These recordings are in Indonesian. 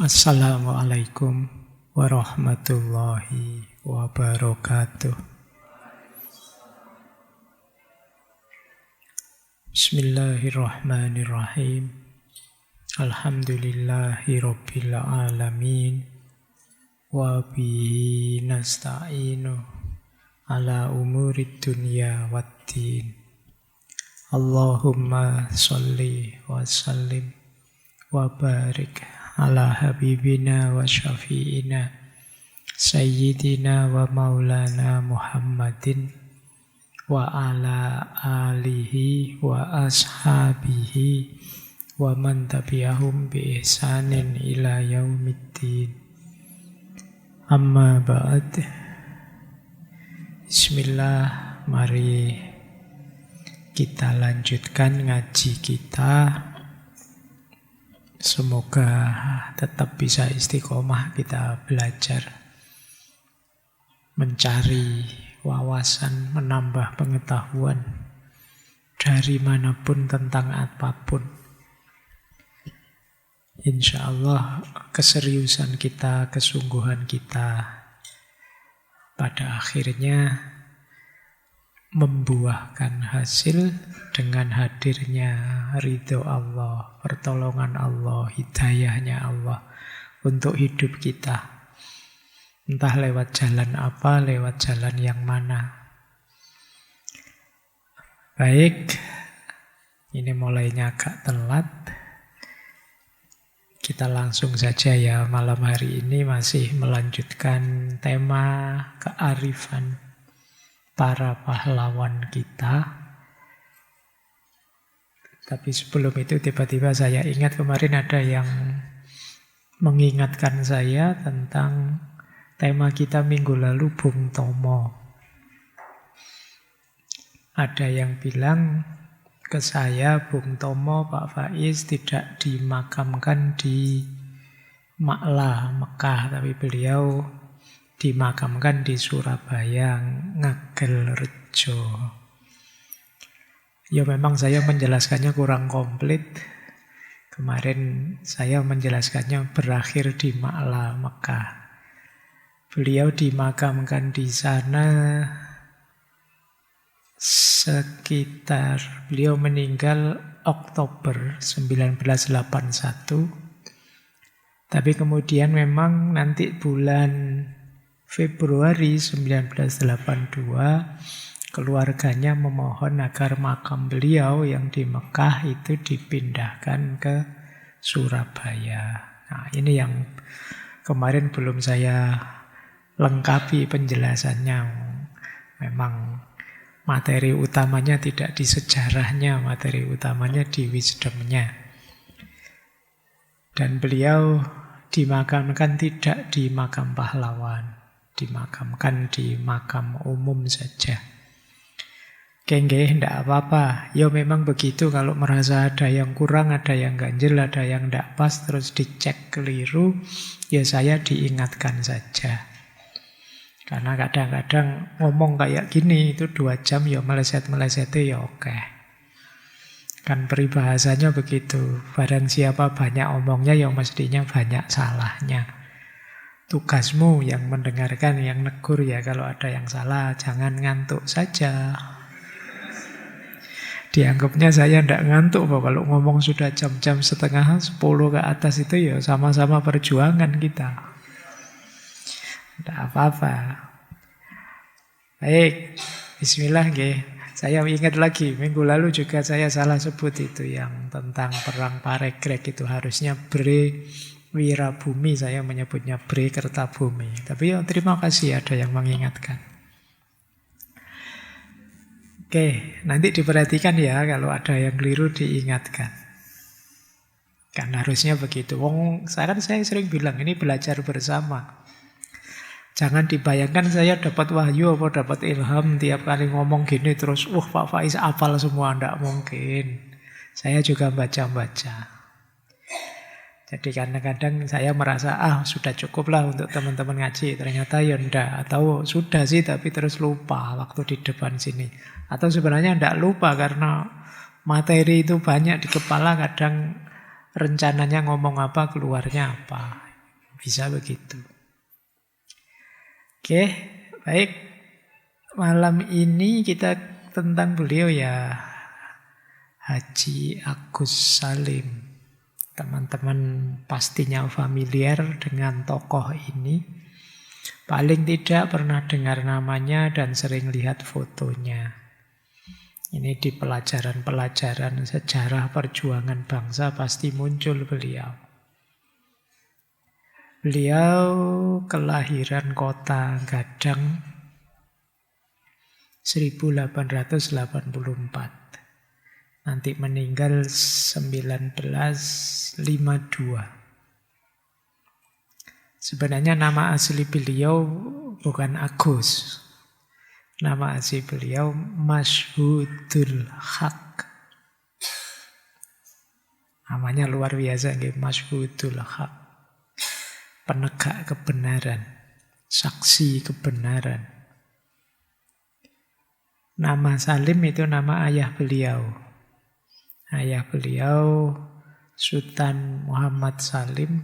Assalamualaikum warahmatullahi wabarakatuh. Bismillahirrahmanirrahim. Alhamdulillahi rabbil alamin. Wa bihi nasta'inu ala umurid dunya waddin. Allahumma sholli wa sallim wa barik ala habibina wa syafi'ina sayyidina wa maulana Muhammadin wa ala alihi wa ashabihi wa man tabi'ahum bi ihsanin ila yaumiddin. Amma ba'd. Bismillah, mari kita lanjutkan ngaji kita. Semoga tetap bisa istiqomah kita belajar, mencari wawasan, menambah pengetahuan dari manapun tentang apapun. Insya Allah keseriusan kita, kesungguhan kita pada akhirnya membuahkan hasil dengan hadirnya ridho Allah, pertolongan Allah, hidayahnya Allah untuk hidup kita. Entah lewat jalan apa, lewat jalan yang mana. Baik, ini mulainya agak telat. Kita langsung saja ya, malam hari ini masih melanjutkan tema kearifan para pahlawan kita. Tapi sebelum itu tiba-tiba saya ingat kemarin ada yang mengingatkan saya tentang tema kita minggu lalu, Bung Tomo. Ada yang bilang ke saya, Bung Tomo, Pak Faiz tidak dimakamkan di Maklah, Mekah, tapi beliau dimakamkan di Surabaya, Ngagelrejo. Ya memang saya menjelaskannya kurang komplit. Kemarin saya menjelaskannya berakhir di Maklah, Mekah. Beliau dimakamkan di sana sekitar, beliau meninggal Oktober 1981. Tapi kemudian memang nanti bulan Februari 1982 keluarganya memohon agar makam beliau yang di Mekah itu dipindahkan ke Surabaya. Nah, ini yang kemarin belum saya lengkapi penjelasannya. Memang materi utamanya tidak di sejarahnya, materi utamanya di wisdomnya. Dan beliau dimakamkan tidak di makam pahlawan, dimakamkan di makam umum saja. Nggih, ndak apa-apa. Ya memang begitu, kalau merasa ada yang kurang, ada yang ganjil, ada yang ndak pas, terus dicek keliru, ya saya diingatkan saja. Karena kadang-kadang ngomong kayak gini, itu 2 jam ya meleset-meleset ya oke. Kan peribahasanya begitu. Barang siapa banyak omongnya, ya mestinya banyak salahnya. Tugasmu yang mendengarkan, yang negur ya kalau ada yang salah, jangan ngantuk saja. Dianggapnya saya tidak ngantuk, kalau ngomong sudah jam-jam setengah 10 ke atas itu ya sama-sama perjuangan kita. Tidak apa-apa. Baik, bismillah nggih. Saya ingat lagi, minggu lalu juga saya salah sebut itu yang tentang perang Paregreg itu harusnya Bre Wirabumi, saya menyebutnya Bre Kertabumi. Tapi ya terima kasih ada yang mengingatkan. Oke, nanti diperhatikan ya kalau ada yang keliru diingatkan. Kan harusnya begitu. Saya sering bilang ini belajar bersama. Jangan dibayangkan saya dapat wahyu atau dapat ilham tiap kali ngomong gini terus, Pak Faiz hafal semua, enggak mungkin. Saya juga baca-baca. Jadi kadang-kadang saya merasa, sudah cukup lah untuk teman-teman ngaji. Ternyata ya enggak. Atau sudah sih tapi terus lupa waktu di depan sini. Atau sebenarnya enggak lupa karena materi itu banyak di kepala, kadang rencananya ngomong apa, keluarnya apa. Bisa begitu. Oke, baik. Malam ini kita tentang beliau ya Haji Agus Salim. Teman-teman pastinya familiar dengan tokoh ini. Paling tidak pernah dengar namanya dan sering lihat fotonya. Ini di pelajaran-pelajaran sejarah perjuangan bangsa pasti muncul beliau. Beliau kelahiran kota Gadang 1884. Nanti meninggal 1952. Sebenarnya nama asli beliau bukan Agus. Nama asli beliau Mashhudul Haq. Namanya luar biasa, Mashhudul Haq. Penegak kebenaran, saksi kebenaran. Nama Salim itu nama ayah beliau. Ayah beliau Sultan Muhammad Salim,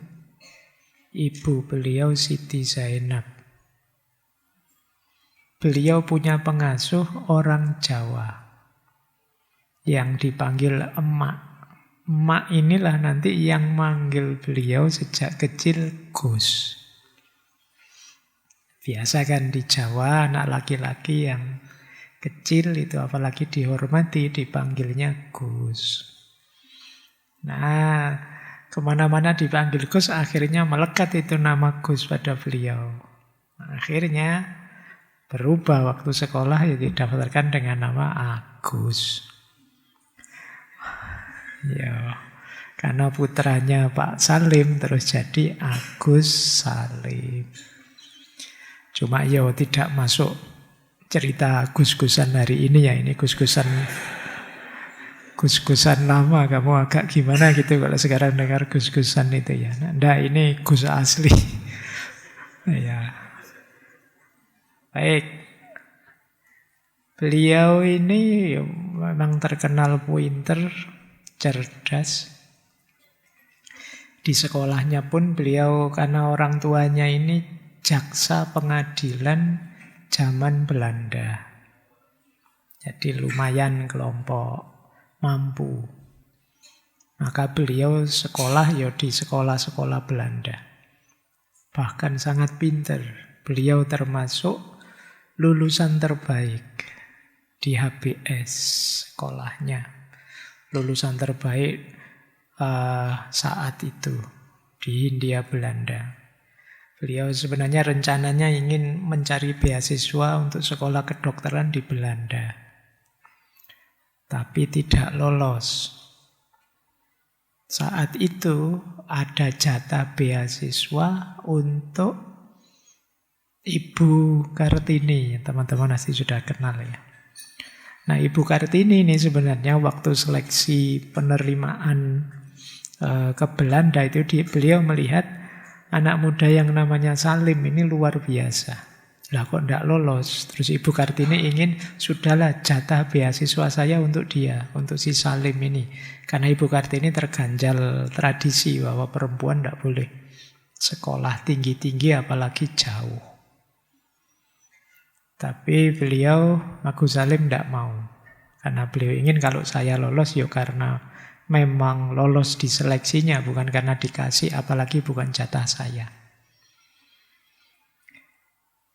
ibu beliau Siti Zainab. Beliau punya pengasuh orang Jawa yang dipanggil emak. Emak inilah nanti yang manggil beliau sejak kecil Gus. Biasa kan di Jawa anak laki-laki yang kecil itu apalagi dihormati dipanggilnya Gus. Nah, kemana-mana dipanggil Gus akhirnya melekat itu nama Gus pada beliau. Akhirnya berubah waktu sekolah ya didaftarkan dengan nama Agus. Ya, karena putranya Pak Salim terus jadi Agus Salim. Cuma ya tidak masuk cerita gus-gusan hari ini ya. Ini gus-gusan lama. Kamu agak gimana gitu kalau sekarang dengar gus-gusan itu ya. Nah, ini Gus asli. Ya. Baik. Beliau ini memang terkenal pinter, cerdas. Di sekolahnya pun beliau karena orang tuanya ini jaksa pengadilan zaman Belanda. Jadi lumayan kelompok mampu. Maka beliau sekolah ya di sekolah-sekolah Belanda. Bahkan sangat pinter. Beliau termasuk lulusan terbaik di HBS sekolahnya. Lulusan terbaik saat itu di Hindia Belanda. Beliau sebenarnya rencananya ingin mencari beasiswa untuk sekolah kedokteran di Belanda. Tapi tidak lolos. Saat itu ada jatah beasiswa untuk Ibu Kartini. Teman-teman pasti sudah kenal ya. Nah, Ibu Kartini ini sebenarnya waktu seleksi penerimaan ke Belanda itu beliau melihat anak muda yang namanya Salim ini luar biasa. Lah kok tidak lolos? Terus Ibu Kartini ingin, sudahlah jatah beasiswa saya untuk dia, untuk si Salim ini. Karena Ibu Kartini terganjal tradisi bahwa perempuan tidak boleh sekolah tinggi-tinggi apalagi jauh. Tapi beliau, Agus Salim tidak mau. Karena beliau ingin kalau saya lolos ya karena memang lolos di seleksinya, bukan karena dikasih, apalagi bukan jatah saya.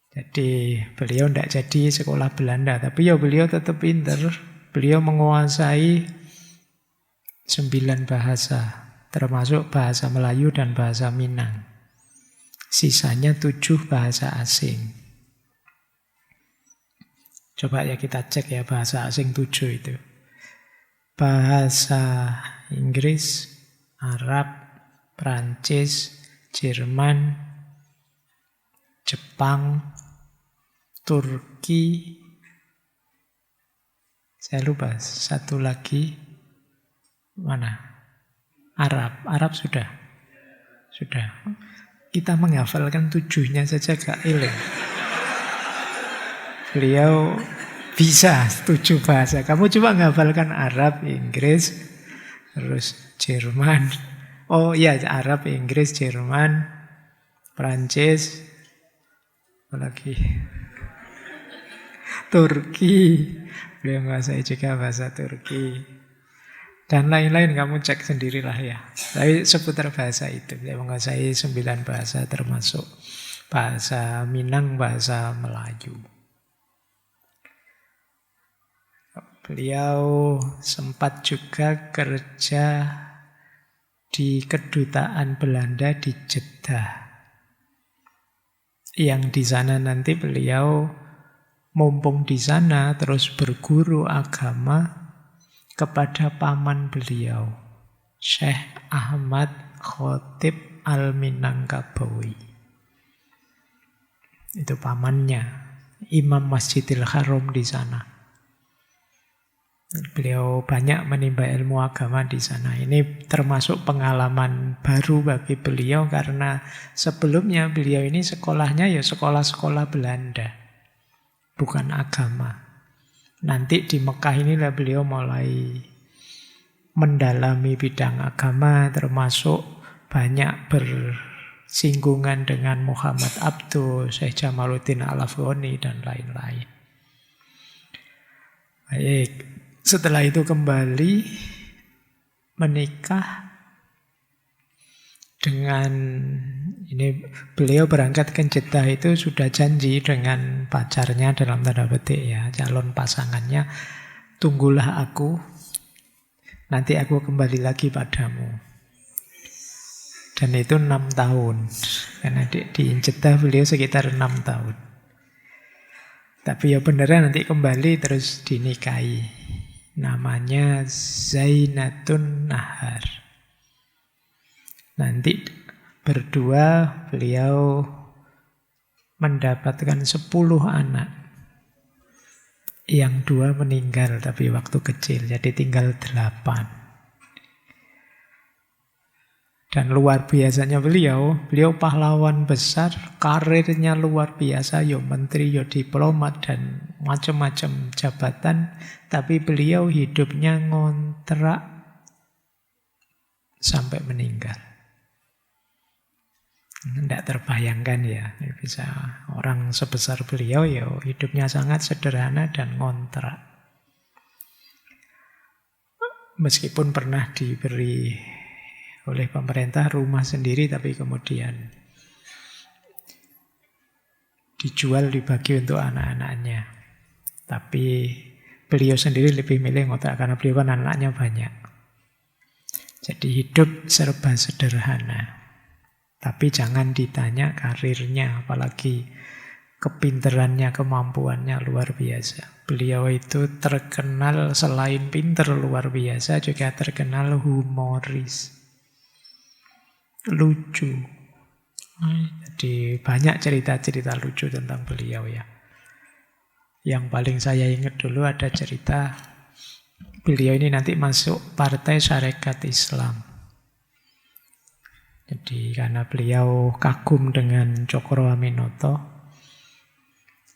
Jadi beliau tidak jadi sekolah Belanda, tapi ya beliau tetap pinter. Beliau menguasai 9 bahasa, termasuk bahasa Melayu dan bahasa Minang. Sisanya 7 bahasa asing. Coba ya kita cek ya bahasa asing 7 itu. Bahasa Inggris, Arab, Prancis, Jerman, Jepang, Turki, saya lupa satu lagi mana? Arab sudah. Kita menghafalkan 7-nya saja gak ilang. Beliau bisa 7 bahasa. Kamu coba menghafalkan Arab, Inggris, terus Jerman. Oh iya, Arab, Inggris, Jerman, Perancis, apalagi Turki, beliau menguasai juga bahasa Turki, dan lain-lain. Kamu cek sendirilah ya. Tapi seputar bahasa itu, beliau menguasai 9 bahasa termasuk bahasa Minang, bahasa Melayu. Beliau sempat juga kerja di kedutaan Belanda di Jeddah. Yang di sana nanti beliau mumpung di sana terus berguru agama kepada paman beliau, Syekh Ahmad Khotib Al-Minangkabawi. Itu pamannya, Imam Masjidil Haram di sana. Beliau banyak menimba ilmu agama di sana. Ini termasuk pengalaman baru bagi beliau karena sebelumnya beliau ini sekolahnya ya sekolah-sekolah Belanda, bukan agama. Nanti di Mekah inilah beliau mulai mendalami bidang agama, termasuk banyak bersinggungan dengan Muhammad Abduh, Syekh Jamaluddin Al-Afghani, dan lain-lain. Baik, setelah itu kembali menikah dengan ini. Beliau berangkat ke Jeddah itu sudah janji dengan pacarnya dalam tanda petik ya, calon pasangannya, tunggulah aku, nanti aku kembali lagi padamu. Dan itu 6 tahun. Karena di Jeddah beliau sekitar 6 tahun. Tapi ya beneran nanti kembali terus dinikahi. Namanya Zainatun Nahar. Nanti berdua beliau mendapatkan 10 anak. Yang 2 meninggal tapi waktu kecil, jadi tinggal 8. Dan luar biasanya beliau pahlawan besar, karirnya luar biasa, yo menteri, yo diplomat, dan macam-macam jabatan. Tapi beliau hidupnya ngontrak sampai meninggal. Tidak terbayangkan ya, bisa orang sebesar beliau ya hidupnya sangat sederhana dan ngontrak. Meskipun pernah diberi oleh pemerintah rumah sendiri, tapi kemudian dijual, dibagi untuk anak-anaknya. Tapi beliau sendiri lebih milih ngontrak karena beliau kan anaknya banyak. Jadi hidup serba sederhana. Tapi jangan ditanya karirnya, apalagi kepinterannya, kemampuannya luar biasa. Beliau itu terkenal selain pinter luar biasa, juga terkenal humoris. Lucu. Jadi banyak cerita-cerita lucu tentang beliau ya. Yang paling saya ingat dulu ada cerita beliau ini nanti masuk Partai Sarekat Islam. Jadi karena beliau kagum dengan Cokro Aminoto,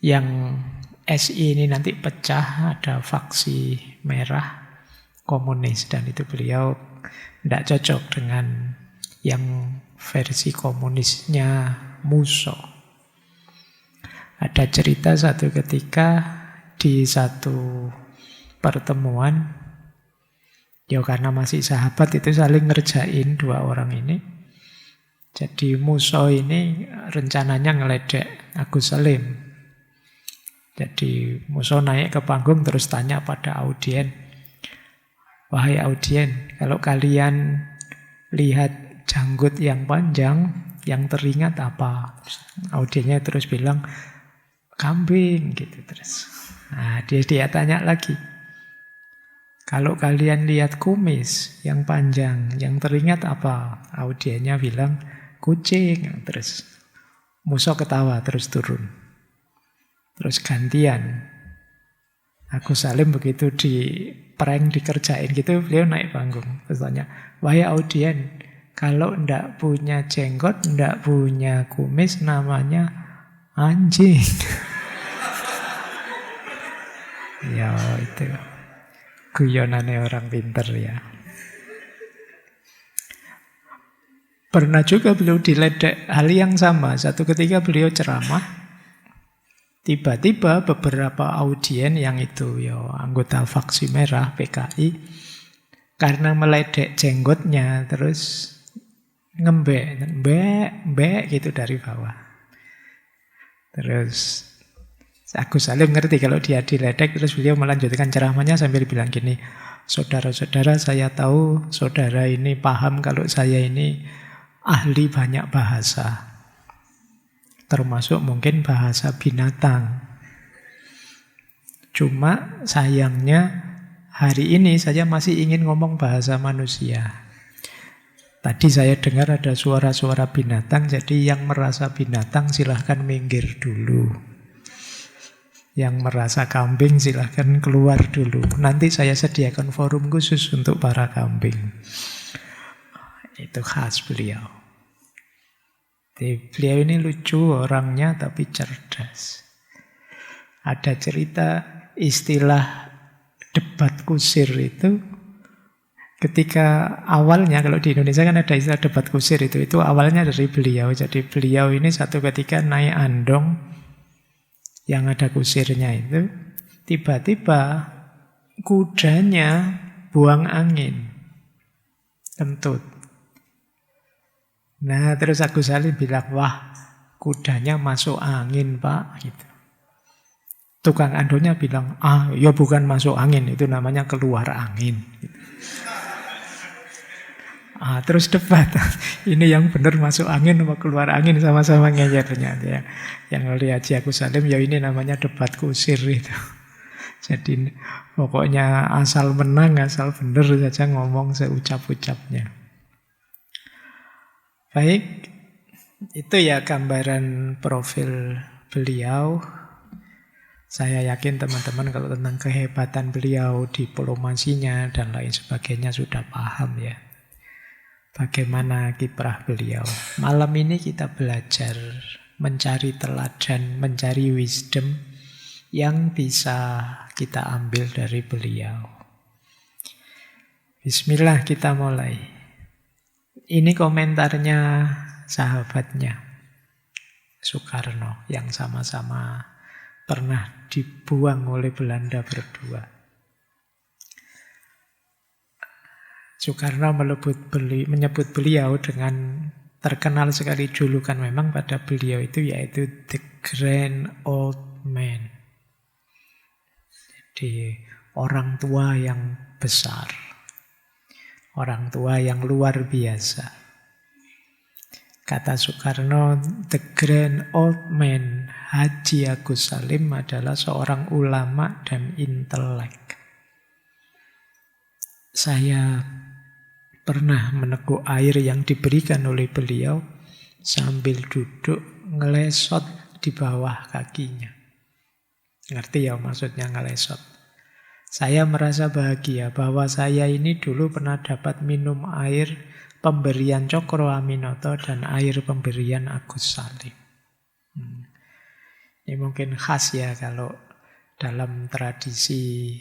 yang SI ini nanti pecah, ada faksi merah komunis, dan itu beliau tidak cocok dengan yang versi komunisnya Musso. Ada cerita satu ketika di satu pertemuan, ya karena masih sahabat itu saling ngerjain 2 orang ini. Jadi Musso ini rencananya ngeledek Agus Salim. Jadi Musso naik ke panggung terus tanya pada audien, wahai audien, kalau kalian lihat janggut yang panjang, yang teringat apa? Audiennya terus bilang, kambing gitu terus. Nah, dia tanya lagi, kalau kalian lihat kumis yang panjang, yang teringat apa? Audiennya bilang, kucing. Terus Musso ketawa terus turun. Terus gantian. Agus Salim begitu di prank, dikerjain gitu, beliau naik panggung. Terus tanya, wahai audien, kalau ndak punya jenggot, ndak punya kumis, namanya anjing. Ya itu guyonannya orang pinter ya. Pernah juga beliau diledek hal yang sama. Satu ketika beliau ceramah, tiba-tiba beberapa audien yang itu ya anggota Faksi Merah PKI, karena meledek jenggotnya terus ngembek gitu dari bawah. Terus Agus Salim ngerti kalau dia diledek, terus beliau melanjutkan ceramahnya sambil bilang gini, saudara-saudara, saya tahu saudara ini paham kalau saya ini ahli banyak bahasa, termasuk mungkin bahasa binatang. Cuma sayangnya hari ini saya masih ingin ngomong bahasa manusia. Tadi saya dengar ada suara-suara binatang, jadi yang merasa binatang silahkan minggir dulu. Yang merasa kambing silahkan keluar dulu. Nanti saya sediakan forum khusus untuk para kambing. Itu khas beliau. Jadi, beliau ini lucu orangnya tapi cerdas. Ada cerita istilah debat kusir itu ketika awalnya, kalau di Indonesia kan ada istilah debat kusir itu awalnya dari beliau. Jadi beliau ini satu ketika naik andong yang ada kusirnya itu, tiba-tiba kudanya buang angin, kentut. Nah, terus Agus Salim bilang, wah, kudanya masuk angin, Pak. Gitu. Tukang andongnya bilang, ya bukan masuk angin, itu namanya keluar angin. Gitu. Terus debat, ini yang benar masuk angin apa keluar angin, sama-sama ngeyel ternyata. Yang oleh Haji Agus Salim, ya ini namanya debat kusir itu. Jadi pokoknya asal menang, asal benar saja ngomong seucap-ucapnya. Baik, itu ya gambaran profil beliau. Saya yakin teman-teman kalau tentang kehebatan beliau, diplomasinya dan lain sebagainya sudah paham ya. Bagaimana kiprah beliau. Malam ini kita belajar mencari teladan, mencari wisdom yang bisa kita ambil dari beliau. Bismillah, kita mulai. Ini komentarnya sahabatnya Soekarno yang sama-sama pernah dibuang oleh Belanda berdua. Soekarno menyebut beliau dengan terkenal sekali julukan memang pada beliau itu, yaitu The Grand Old Man. Jadi orang tua yang besar, orang tua yang luar biasa. Kata Soekarno, The Grand Old Man Haji Agus Salim adalah seorang ulama dan intelek. Saya pernah meneguk air yang diberikan oleh beliau sambil duduk ngelesot di bawah kakinya. Ngerti ya maksudnya ngelesot? Saya merasa bahagia bahwa saya ini dulu pernah dapat minum air pemberian Cokro Aminoto dan air pemberian Agus Salim. Ini mungkin khas ya kalau dalam tradisi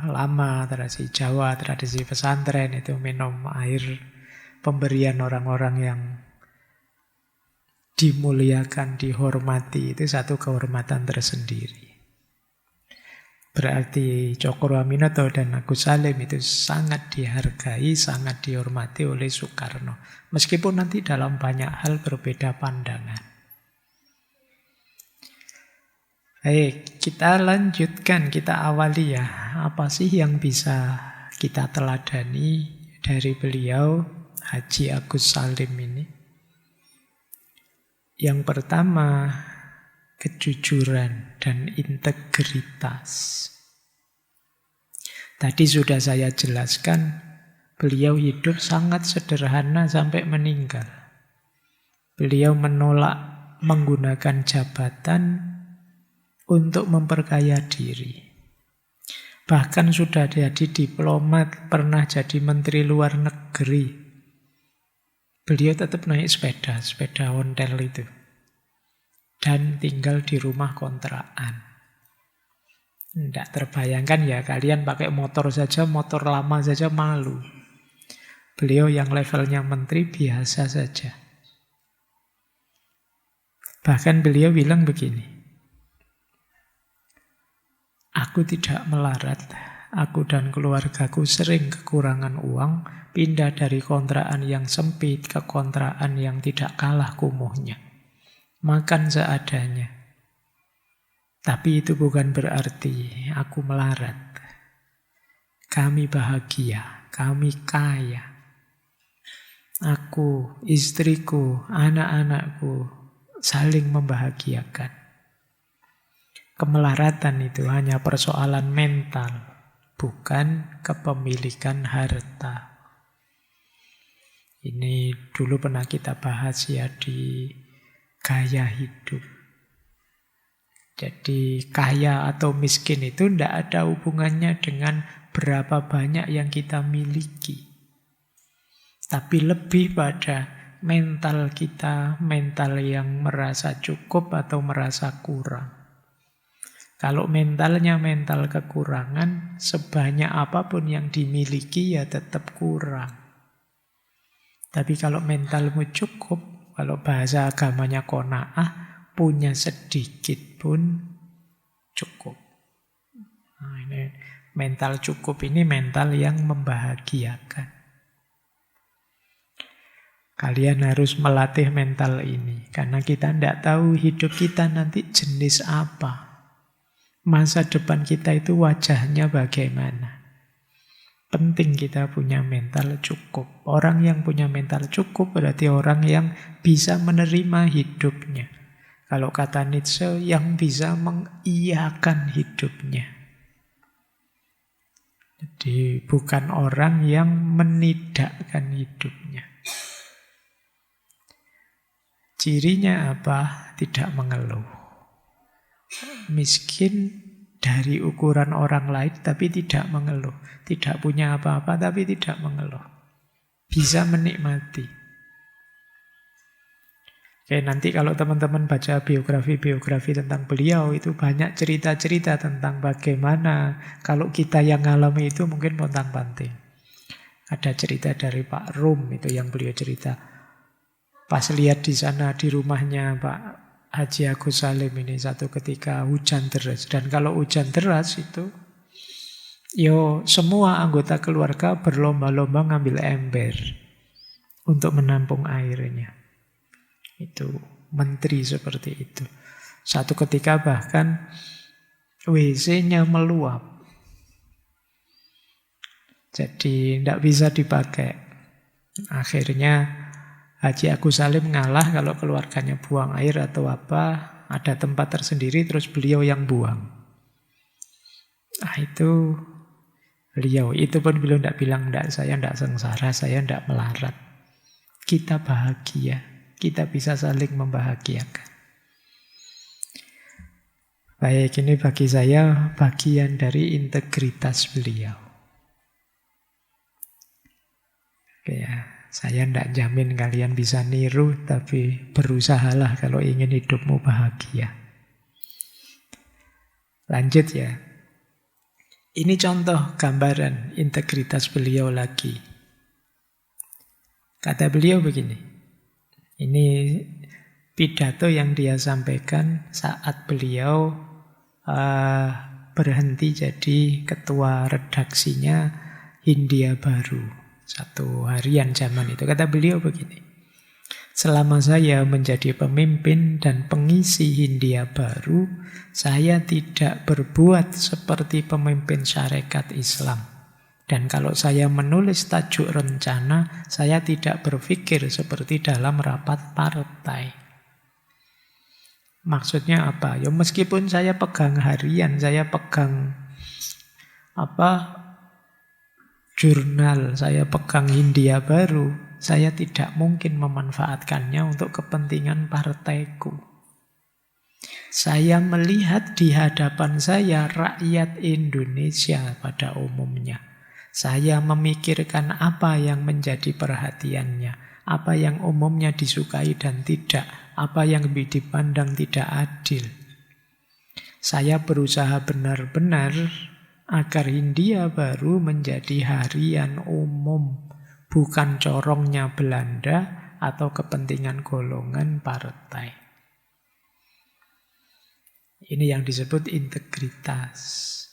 lama, tradisi Jawa, tradisi pesantren itu minum air pemberian orang-orang yang dimuliakan, dihormati, itu satu kehormatan tersendiri. Berarti Cokro Aminoto dan Agus Salim itu sangat dihargai, sangat dihormati oleh Soekarno. Meskipun nanti dalam banyak hal berbeda pandangan. Baik, kita lanjutkan, kita awali ya. Apa sih yang bisa kita teladani dari beliau, Haji Agus Salim ini? Yang pertama, kejujuran dan integritas. Tadi sudah saya jelaskan, beliau hidup sangat sederhana sampai meninggal. Beliau menolak menggunakan jabatan untuk memperkaya diri. Bahkan sudah jadi diplomat, pernah jadi menteri luar negeri. Beliau tetap naik sepeda ontel itu. Dan tinggal di rumah kontrakan. Tidak terbayangkan ya, kalian pakai motor saja, motor lama saja malu. Beliau yang levelnya menteri biasa saja. Bahkan beliau bilang begini, aku tidak melarat, aku dan keluargaku sering kekurangan uang, pindah dari kontrakan yang sempit ke kontrakan yang tidak kalah kumuhnya. Makan seadanya. Tapi itu bukan berarti aku melarat. Kami bahagia, kami kaya. Aku, istriku, anak-anakku saling membahagiakan. Kemelaratan itu hanya persoalan mental, bukan kepemilikan harta. Ini dulu pernah kita bahas ya di gaya hidup. Jadi kaya atau miskin itu tidak ada hubungannya dengan berapa banyak yang kita miliki. Tapi lebih pada mental kita, mental yang merasa cukup atau merasa kurang. Kalau mentalnya mental kekurangan, sebanyak apapun yang dimiliki ya tetap kurang. Tapi kalau mentalmu cukup, kalau bahasa agamanya qanaah, punya sedikit pun cukup. Nah, ini mental cukup ini mental yang membahagiakan. Kalian harus melatih mental ini, karena kita tidak tahu hidup kita nanti jenis apa. Masa depan kita itu wajahnya bagaimana. Penting kita punya mental cukup. Orang yang punya mental cukup berarti orang yang bisa menerima hidupnya. Kalau kata Nietzsche, yang bisa mengiyakan hidupnya. Jadi bukan orang yang menidakkan hidupnya. Cirinya apa? Tidak mengeluh. Miskin dari ukuran orang lain tapi tidak mengeluh. Tidak punya apa-apa tapi tidak mengeluh. Bisa menikmati. Oke, nanti kalau teman-teman baca biografi-biografi tentang beliau, itu banyak cerita-cerita tentang bagaimana kalau kita yang ngalami itu mungkin pontang-panting. Ada cerita dari Pak Rum, itu yang beliau cerita. Pas lihat di sana di rumahnya Pak Haji Agus Salim ini satu ketika hujan deras. Dan kalau hujan deras itu, semua anggota keluarga berlomba-lomba ngambil ember untuk menampung airnya. Itu menteri seperti itu. Satu ketika bahkan WC-nya meluap. Jadi tidak bisa dipakai. Akhirnya Haji Agus Salim ngalah kalau keluarganya buang air atau apa. Ada tempat tersendiri terus beliau yang buang. Nah itu beliau. Itu pun beliau tidak bilang, saya tidak sengsara, saya tidak melarat. Kita bahagia. Kita bisa saling membahagiakan. Baik, ini bagi saya bagian dari integritas beliau. Oke ya, saya tidak jamin kalian bisa niru, tapi berusahalah kalau ingin hidupmu bahagia. Lanjut ya. Ini contoh gambaran integritas beliau lagi. Kata beliau begini. Ini pidato yang dia sampaikan saat beliau berhenti jadi ketua redaksinya Hindia Baru. Satu harian zaman itu. Kata beliau begini. Selama saya menjadi pemimpin dan pengisi Hindia Baru, saya tidak berbuat seperti pemimpin syarikat Islam. Dan kalau saya menulis tajuk rencana, saya tidak berpikir seperti dalam rapat partai. Maksudnya apa? Ya meskipun saya pegang harian, saya pegang jurnal, saya pegang Hindia Baru, saya tidak mungkin memanfaatkannya untuk kepentingan partaiku. Saya melihat di hadapan saya rakyat Indonesia pada umumnya. Saya memikirkan apa yang menjadi perhatiannya, apa yang umumnya disukai dan tidak, apa yang dipandang tidak adil. Saya berusaha benar-benar agar Hindia Baru menjadi harian umum, bukan corongnya Belanda atau kepentingan golongan partai. Ini yang disebut integritas.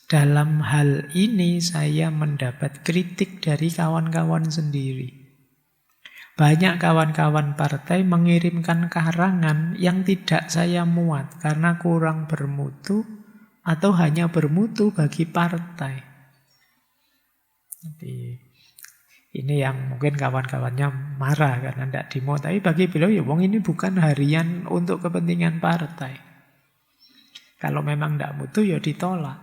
Dalam hal ini saya mendapat kritik dari kawan-kawan sendiri. Banyak kawan-kawan partai mengirimkan karangan yang tidak saya muat karena kurang bermutu atau hanya bermutu bagi partai. Jadi ini yang mungkin kawan-kawannya marah karena tidak dimuat. Tapi bagi beliau, ya wong ini bukan harian untuk kepentingan partai. Kalau memang tidak mutu, ya ditolak.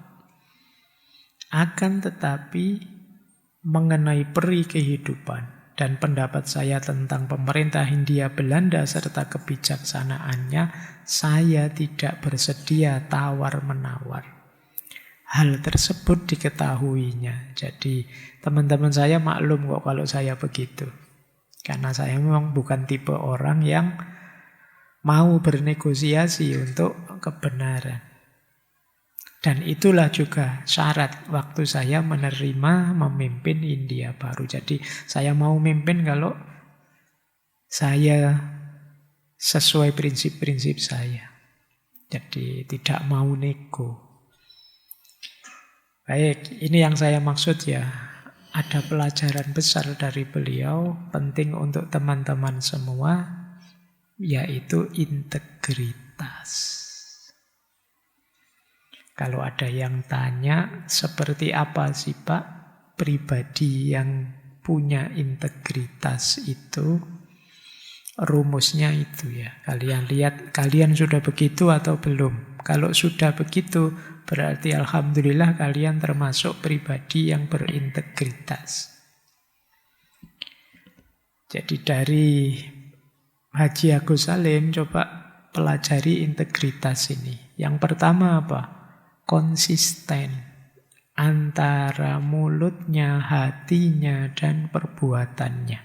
Akan tetapi mengenai peri kehidupan dan pendapat saya tentang pemerintah Hindia Belanda serta kebijaksanaannya, saya tidak bersedia tawar-menawar. Hal tersebut diketahuinya. Jadi teman-teman saya maklum kok kalau saya begitu. Karena saya memang bukan tipe orang yang mau bernegosiasi untuk kebenaran. Dan itulah juga syarat waktu saya menerima memimpin India Baru. Jadi saya mau memimpin kalau saya sesuai prinsip-prinsip saya. Jadi tidak mau nego. Baik, ini yang saya maksud ya. Ada pelajaran besar dari beliau, penting untuk teman-teman semua, yaitu integritas. Kalau ada yang tanya, seperti apa sih Pak pribadi yang punya integritas itu? Rumusnya itu ya. Kalian lihat, kalian sudah begitu atau belum? Kalau sudah begitu, berarti alhamdulillah kalian termasuk pribadi yang berintegritas. Jadi dari Haji Agus Salim, coba pelajari integritas ini. Yang pertama apa? Konsisten antara mulutnya, hatinya, dan perbuatannya.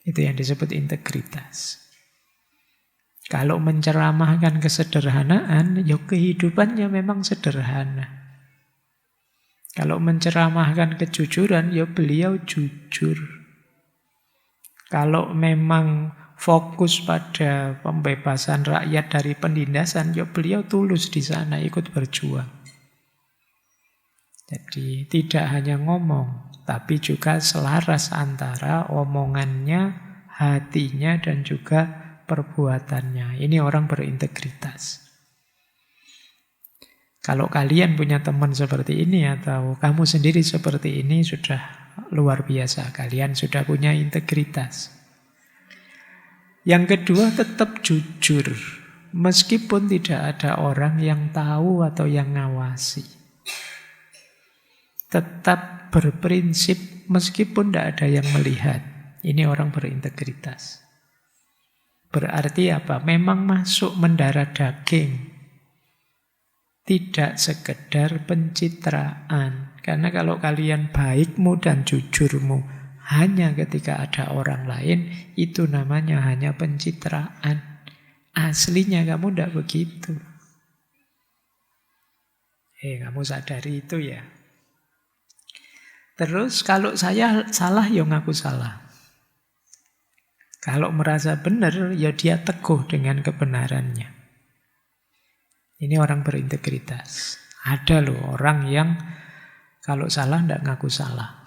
Itu yang disebut integritas. Kalau menceramahkan kesederhanaan, ya kehidupannya memang sederhana. Kalau menceramahkan kejujuran, ya beliau jujur. Kalau memang fokus pada pembebasan rakyat dari penindasan, ya beliau tulus di sana ikut berjuang. Jadi tidak hanya ngomong, tapi juga selaras antara omongannya, hatinya, dan juga perbuatannya. Ini orang berintegritas. Kalau kalian punya teman seperti ini atau kamu sendiri seperti ini, sudah luar biasa. Kalian sudah punya integritas. Yang kedua, tetap jujur. Meskipun tidak ada orang yang tahu atau yang ngawasi. Tetap berprinsip meskipun tidak ada yang melihat. Ini orang berintegritas. Berarti apa? Memang masuk mendarah daging. Tidak sekedar pencitraan. Karena kalau kalian baikmu dan jujurmu hanya ketika ada orang lain, itu namanya hanya pencitraan. Aslinya kamu tidak begitu. Kamu sadari itu ya. Terus kalau saya salah, ya ngaku salah. Kalau merasa benar, ya dia teguh dengan kebenarannya. Ini orang berintegritas. Ada loh orang yang kalau salah tidak ngaku salah.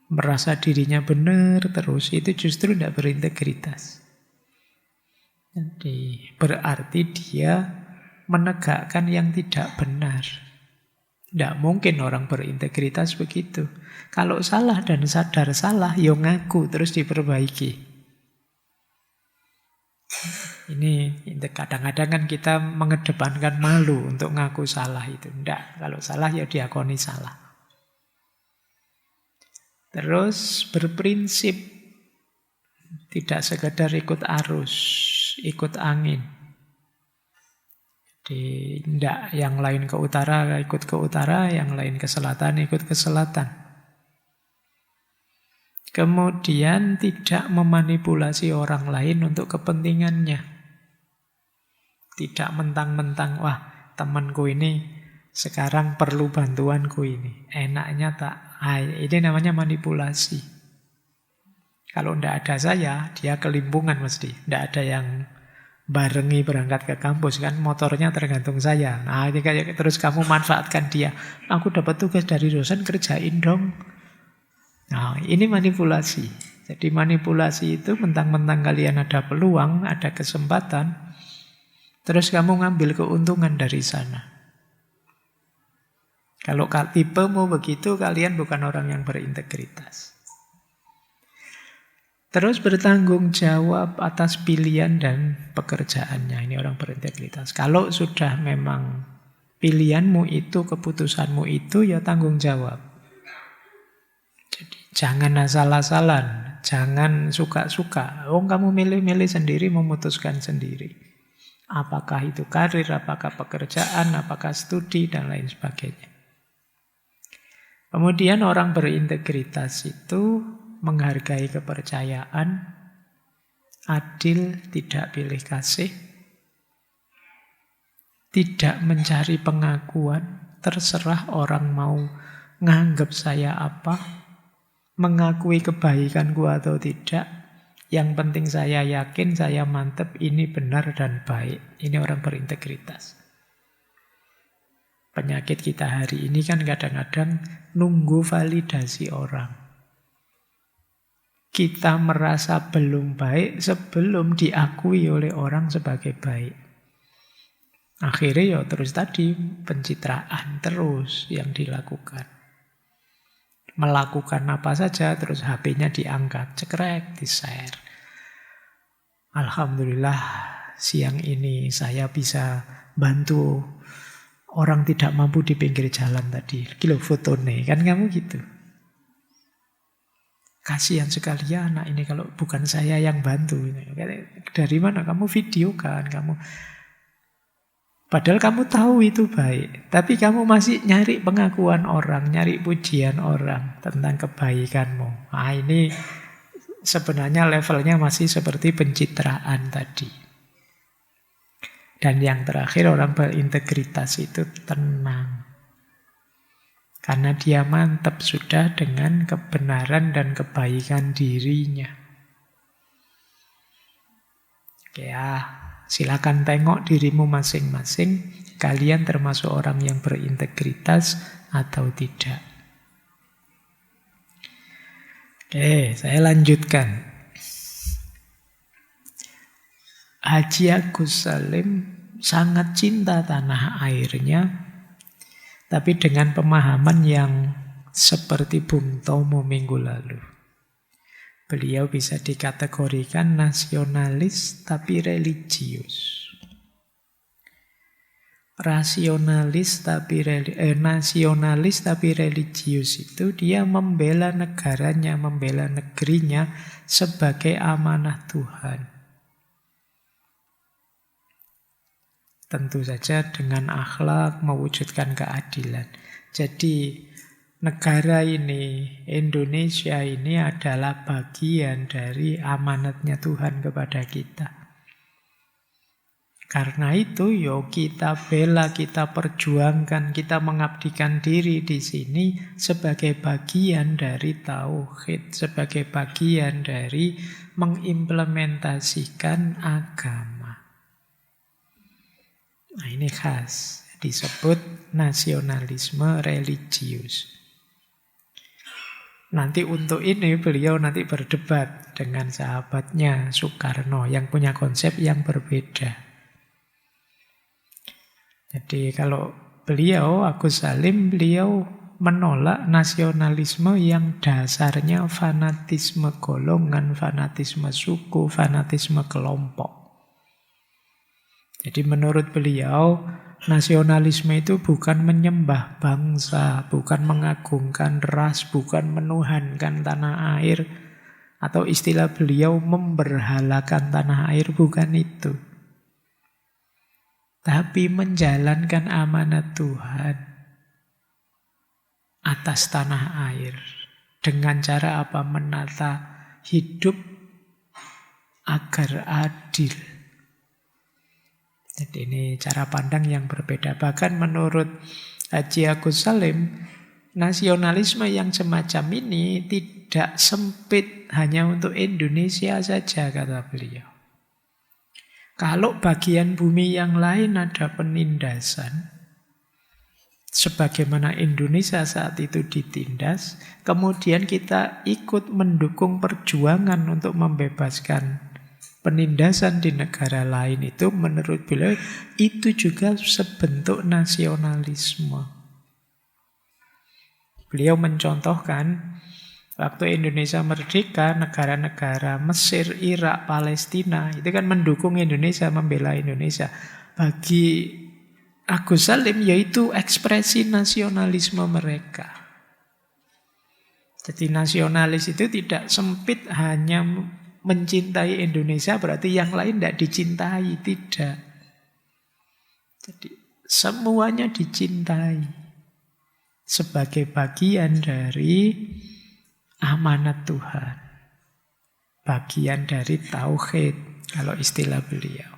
Merasa dirinya benar terus, itu justru tidak berintegritas. Jadi berarti dia menegakkan yang tidak benar. Tidak mungkin orang berintegritas begitu. Kalau salah dan sadar salah, ya ngaku terus diperbaiki. Ini kadang-kadang kan kita mengedepankan malu untuk ngaku salah itu. Tidak, kalau salah ya diakoni salah. Terus berprinsip, tidak sekedar ikut arus, ikut angin. Jadi tidak yang lain ke utara ikut ke utara, yang lain ke selatan ikut ke selatan. Kemudian tidak memanipulasi orang lain untuk kepentingannya. Tidak mentang-mentang, wah temanku ini sekarang perlu bantuanku ini. Enaknya tak Ini namanya manipulasi. Kalau tidak ada saya, dia kelimpungan mesti. Tidak ada yang barengi berangkat ke kampus, kan motornya tergantung saya. Nah, ini kayak terus kamu manfaatkan dia. Aku dapat tugas dari dosen, kerjain dong. Nah, ini manipulasi. Jadi manipulasi itu mentang-mentang kalian ada peluang, ada kesempatan, terus kamu ngambil keuntungan dari sana. Kalau tipemu begitu, kalian bukan orang yang berintegritas. Terus bertanggung jawab atas pilihan dan pekerjaannya. Ini orang berintegritas. Kalau sudah memang pilihanmu itu, keputusanmu itu, ya tanggung jawab. Jadi jangan asal-asalan, jangan suka-suka. Kamu milih-milih sendiri, memutuskan sendiri. Apakah itu karir, apakah pekerjaan, apakah studi, dan lain sebagainya. Kemudian orang berintegritas itu menghargai kepercayaan, adil, tidak pilih kasih, tidak mencari pengakuan, terserah orang mau nganggap saya apa, mengakui kebaikanku atau tidak, yang penting saya yakin, saya mantep, ini benar dan baik. Ini orang berintegritas. Penyakit kita hari ini kan kadang-kadang nunggu validasi orang. Kita merasa belum baik sebelum diakui oleh orang sebagai baik. Akhirnya ya terus tadi pencitraan terus yang dilakukan. Melakukan apa saja terus HP-nya diangkat, cekrek, di-share. Alhamdulillah siang ini saya bisa bantu orang tidak mampu di pinggir jalan tadi. Kilo fotone, kan kamu gitu. Kasihan sekali ya anak ini kalau bukan saya yang bantu. Dari mana kamu video kan? Padahal kamu tahu itu baik. Tapi kamu masih nyari pengakuan orang, nyari pujian orang tentang kebaikanmu. Nah, ini sebenarnya levelnya masih seperti pencitraan tadi. Dan yang terakhir, orang berintegritas itu tenang. Karena dia mantap sudah dengan kebenaran dan kebaikan dirinya. Ya, silakan tengok dirimu masing-masing. Kalian termasuk orang yang berintegritas atau tidak. Oke, saya lanjutkan. Haji Agus Salim sangat cinta tanah airnya, tapi dengan pemahaman yang seperti Bung Tomo minggu lalu. Beliau bisa dikategorikan nasionalis tapi religius. Nasionalis tapi religius itu dia membela negaranya, membela negerinya sebagai amanah Tuhan. Tentu saja dengan akhlak mewujudkan keadilan. Jadi negara ini, Indonesia ini adalah bagian dari amanatnya Tuhan kepada kita. Karena itu, kita bela, kita perjuangkan, kita mengabdikan diri di sini sebagai bagian dari tauhid, sebagai bagian dari mengimplementasikan agama. Nah, ini khas, disebut nasionalisme religius. Nanti untuk ini beliau nanti berdebat dengan sahabatnya Soekarno yang punya konsep yang berbeda. Jadi kalau beliau, Agus Salim, beliau menolak nasionalisme yang dasarnya fanatisme golongan, fanatisme suku, fanatisme kelompok. Jadi menurut beliau, nasionalisme itu bukan menyembah bangsa, bukan mengagungkan ras, bukan menuhankan tanah air, atau istilah beliau memberhalakan tanah air, bukan itu. Tapi menjalankan amanat Tuhan atas tanah air. Dengan cara apa? Menata hidup agar adil. Jadi ini cara pandang yang berbeda. Bahkan menurut Haji Agus Salim, nasionalisme yang semacam ini tidak sempit hanya untuk Indonesia saja, kata beliau. Kalau bagian bumi yang lain ada penindasan, sebagaimana Indonesia saat itu ditindas, kemudian kita ikut mendukung perjuangan untuk membebaskan penindasan di negara lain, itu menurut beliau itu juga sebentuk nasionalisme. Beliau mencontohkan waktu Indonesia merdeka, negara-negara Mesir, Irak, Palestina itu kan mendukung Indonesia, membela Indonesia. Bagi Agus Salim yaitu ekspresi nasionalisme mereka. Jadi nasionalis itu tidak sempit hanya mencintai Indonesia berarti yang lain tidak dicintai, tidak. Jadi semuanya dicintai sebagai bagian dari amanat Tuhan, bagian dari tauhid kalau istilah beliau.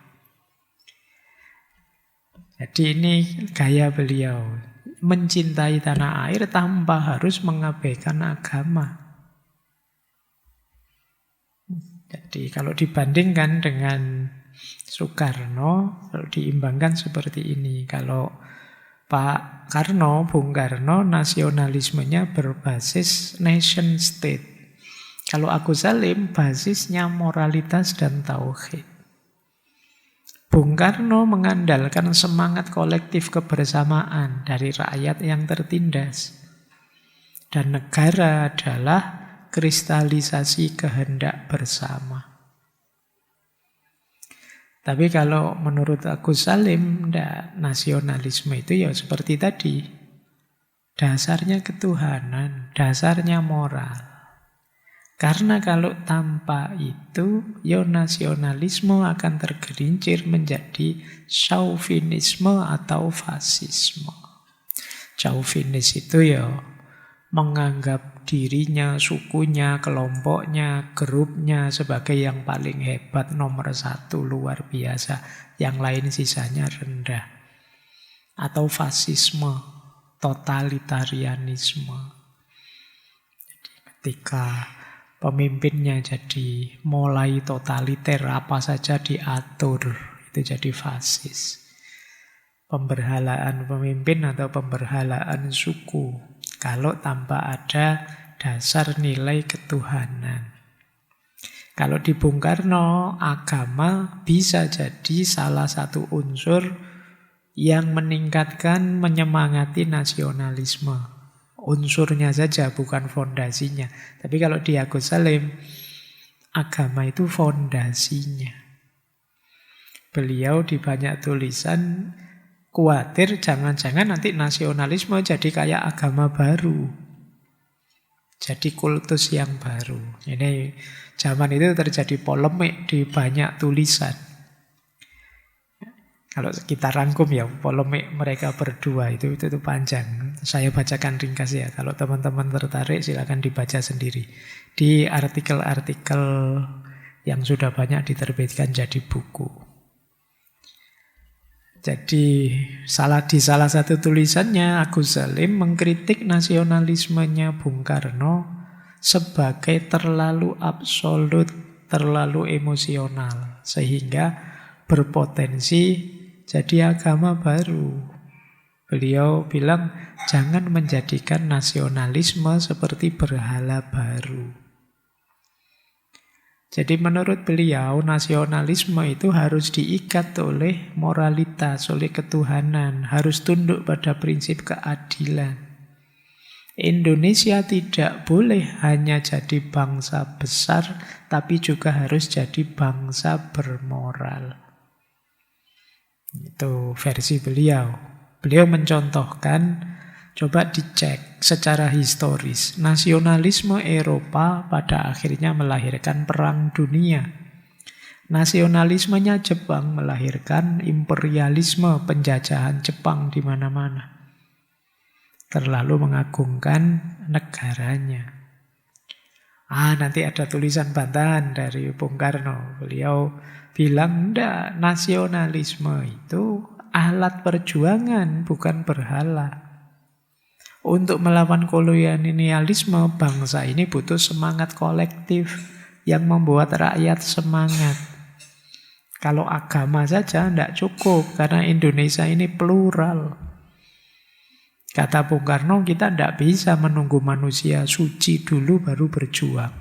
Jadi ini gaya beliau, mencintai tanah air tanpa harus mengabaikan agama. Jadi kalau dibandingkan dengan Soekarno, kalau diimbangkan seperti ini, kalau Pak Karno, Bung Karno, nasionalismenya berbasis nation state. Kalau Agus Salim, basisnya moralitas dan tauhid. Bung Karno mengandalkan semangat kolektif kebersamaan dari rakyat yang tertindas. Dan negara adalah kristalisasi kehendak bersama. Tapi kalau menurut Agus Salim, nasionalisme itu ya seperti tadi. Dasarnya ketuhanan, dasarnya moral. Karena kalau tanpa itu, ya nasionalisme akan tergelincir menjadi chauvinisme atau fasisme. Chauvinis itu ya menganggap dirinya, sukunya, kelompoknya, grupnya sebagai yang paling hebat, nomor satu, luar biasa. Yang lain sisanya rendah. Atau fasisme, totalitarianisme. Jadi ketika pemimpinnya jadi mulai totaliter, apa saja diatur, itu jadi fasis. Pemberhalaan pemimpin atau pemberhalaan suku. Kalau tanpa ada dasar nilai ketuhanan. Kalau di Bung Karno, agama bisa jadi salah satu unsur yang meningkatkan, menyemangati nasionalisme. Unsurnya saja, bukan fondasinya. Tapi kalau di Agus Salim, agama itu fondasinya. Beliau di banyak tulisan khawatir jangan-jangan nanti nasionalisme jadi kayak agama baru. Jadi kultus yang baru. Ini zaman itu terjadi polemik di banyak tulisan. Kalau kita rangkum ya, polemik mereka berdua itu panjang. Saya bacakan ringkas ya. Kalau teman-teman tertarik silakan dibaca sendiri. Di artikel-artikel yang sudah banyak diterbitkan jadi buku. Jadi di salah satu tulisannya Agus Salim mengkritik nasionalismenya Bung Karno sebagai terlalu absolut, terlalu emosional, sehingga berpotensi jadi agama baru. Beliau bilang jangan menjadikan nasionalisme seperti berhala baru. Jadi menurut beliau nasionalisme itu harus diikat oleh moralitas, oleh ketuhanan, harus tunduk pada prinsip keadilan. Indonesia tidak boleh hanya jadi bangsa besar, tapi juga harus jadi bangsa bermoral. Itu versi beliau. Beliau mencontohkan, coba dicek secara historis. Nasionalisme Eropa pada akhirnya melahirkan perang dunia. Nasionalismenya Jepang melahirkan imperialisme, penjajahan Jepang di mana-mana. Terlalu mengagungkan negaranya. Nanti ada tulisan bantahan dari Bung Karno. Beliau bilang, enggak, nasionalisme itu alat perjuangan, bukan berhala. Untuk melawan kolonialisme, bangsa ini butuh semangat kolektif yang membuat rakyat semangat. Kalau agama saja tidak cukup, karena Indonesia ini plural. Kata Bung Karno, kita tidak bisa menunggu manusia suci dulu baru berjuang.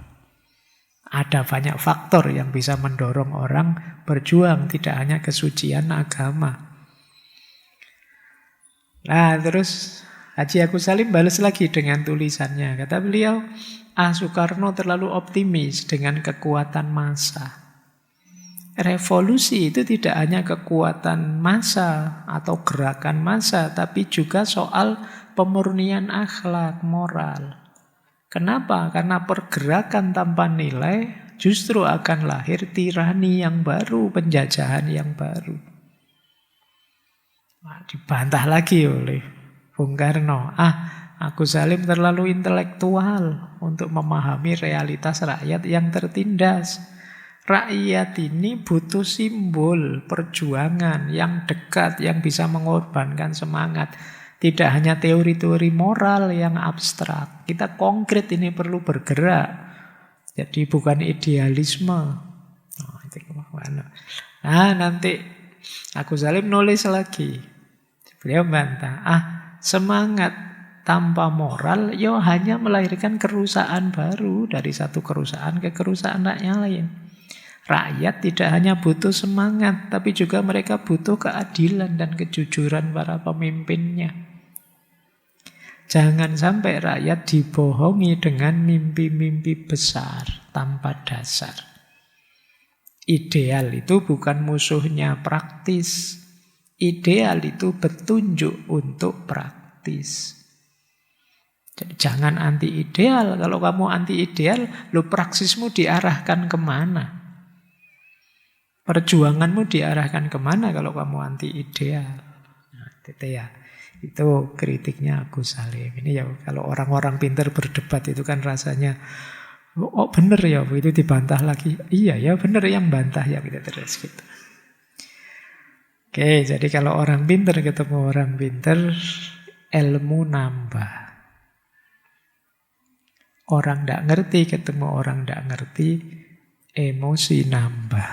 Ada banyak faktor yang bisa mendorong orang berjuang, tidak hanya kesucian agama. Nah, terus Haji Agus Salim balas lagi dengan tulisannya. Kata beliau, Soekarno terlalu optimis dengan kekuatan massa. Revolusi itu tidak hanya kekuatan massa atau gerakan massa, tapi juga soal pemurnian akhlak, moral. Kenapa? Karena pergerakan tanpa nilai justru akan lahir tirani yang baru, penjajahan yang baru. Nah, dibantah lagi oleh Bung Karno. Agus Salim terlalu intelektual untuk memahami realitas rakyat yang tertindas. Rakyat ini butuh simbol perjuangan yang dekat, yang bisa mengorbankan semangat. Tidak hanya teori-teori moral yang abstrak. Kita konkret ini perlu bergerak. Jadi bukan idealisme. Nah, nanti Agus Salim nulis lagi. Beliau bantah. Semangat tanpa moral hanya melahirkan kerusakan baru. Dari satu kerusakan ke kerusakan yang lain. Rakyat tidak hanya butuh semangat, tapi juga mereka butuh keadilan dan kejujuran para pemimpinnya. Jangan sampai rakyat dibohongi dengan mimpi-mimpi besar tanpa dasar. Ideal itu bukan musuhnya praktis. Ideal itu petunjuk untuk praktis. Jadi jangan anti ideal. Kalau kamu anti ideal, praksismu diarahkan kemana? Perjuanganmu diarahkan kemana kalau kamu anti ideal? Nah, itu kritiknya Agus Salim. Ini kalau orang-orang pintar berdebat itu kan rasanya, benar ya, itu dibantah lagi. Iya ya, benar yang bantah ya, kita terus gitu. Oke, jadi kalau orang pintar ketemu orang pintar, ilmu nambah. Orang tidak ngerti ketemu orang tidak ngerti, emosi nambah.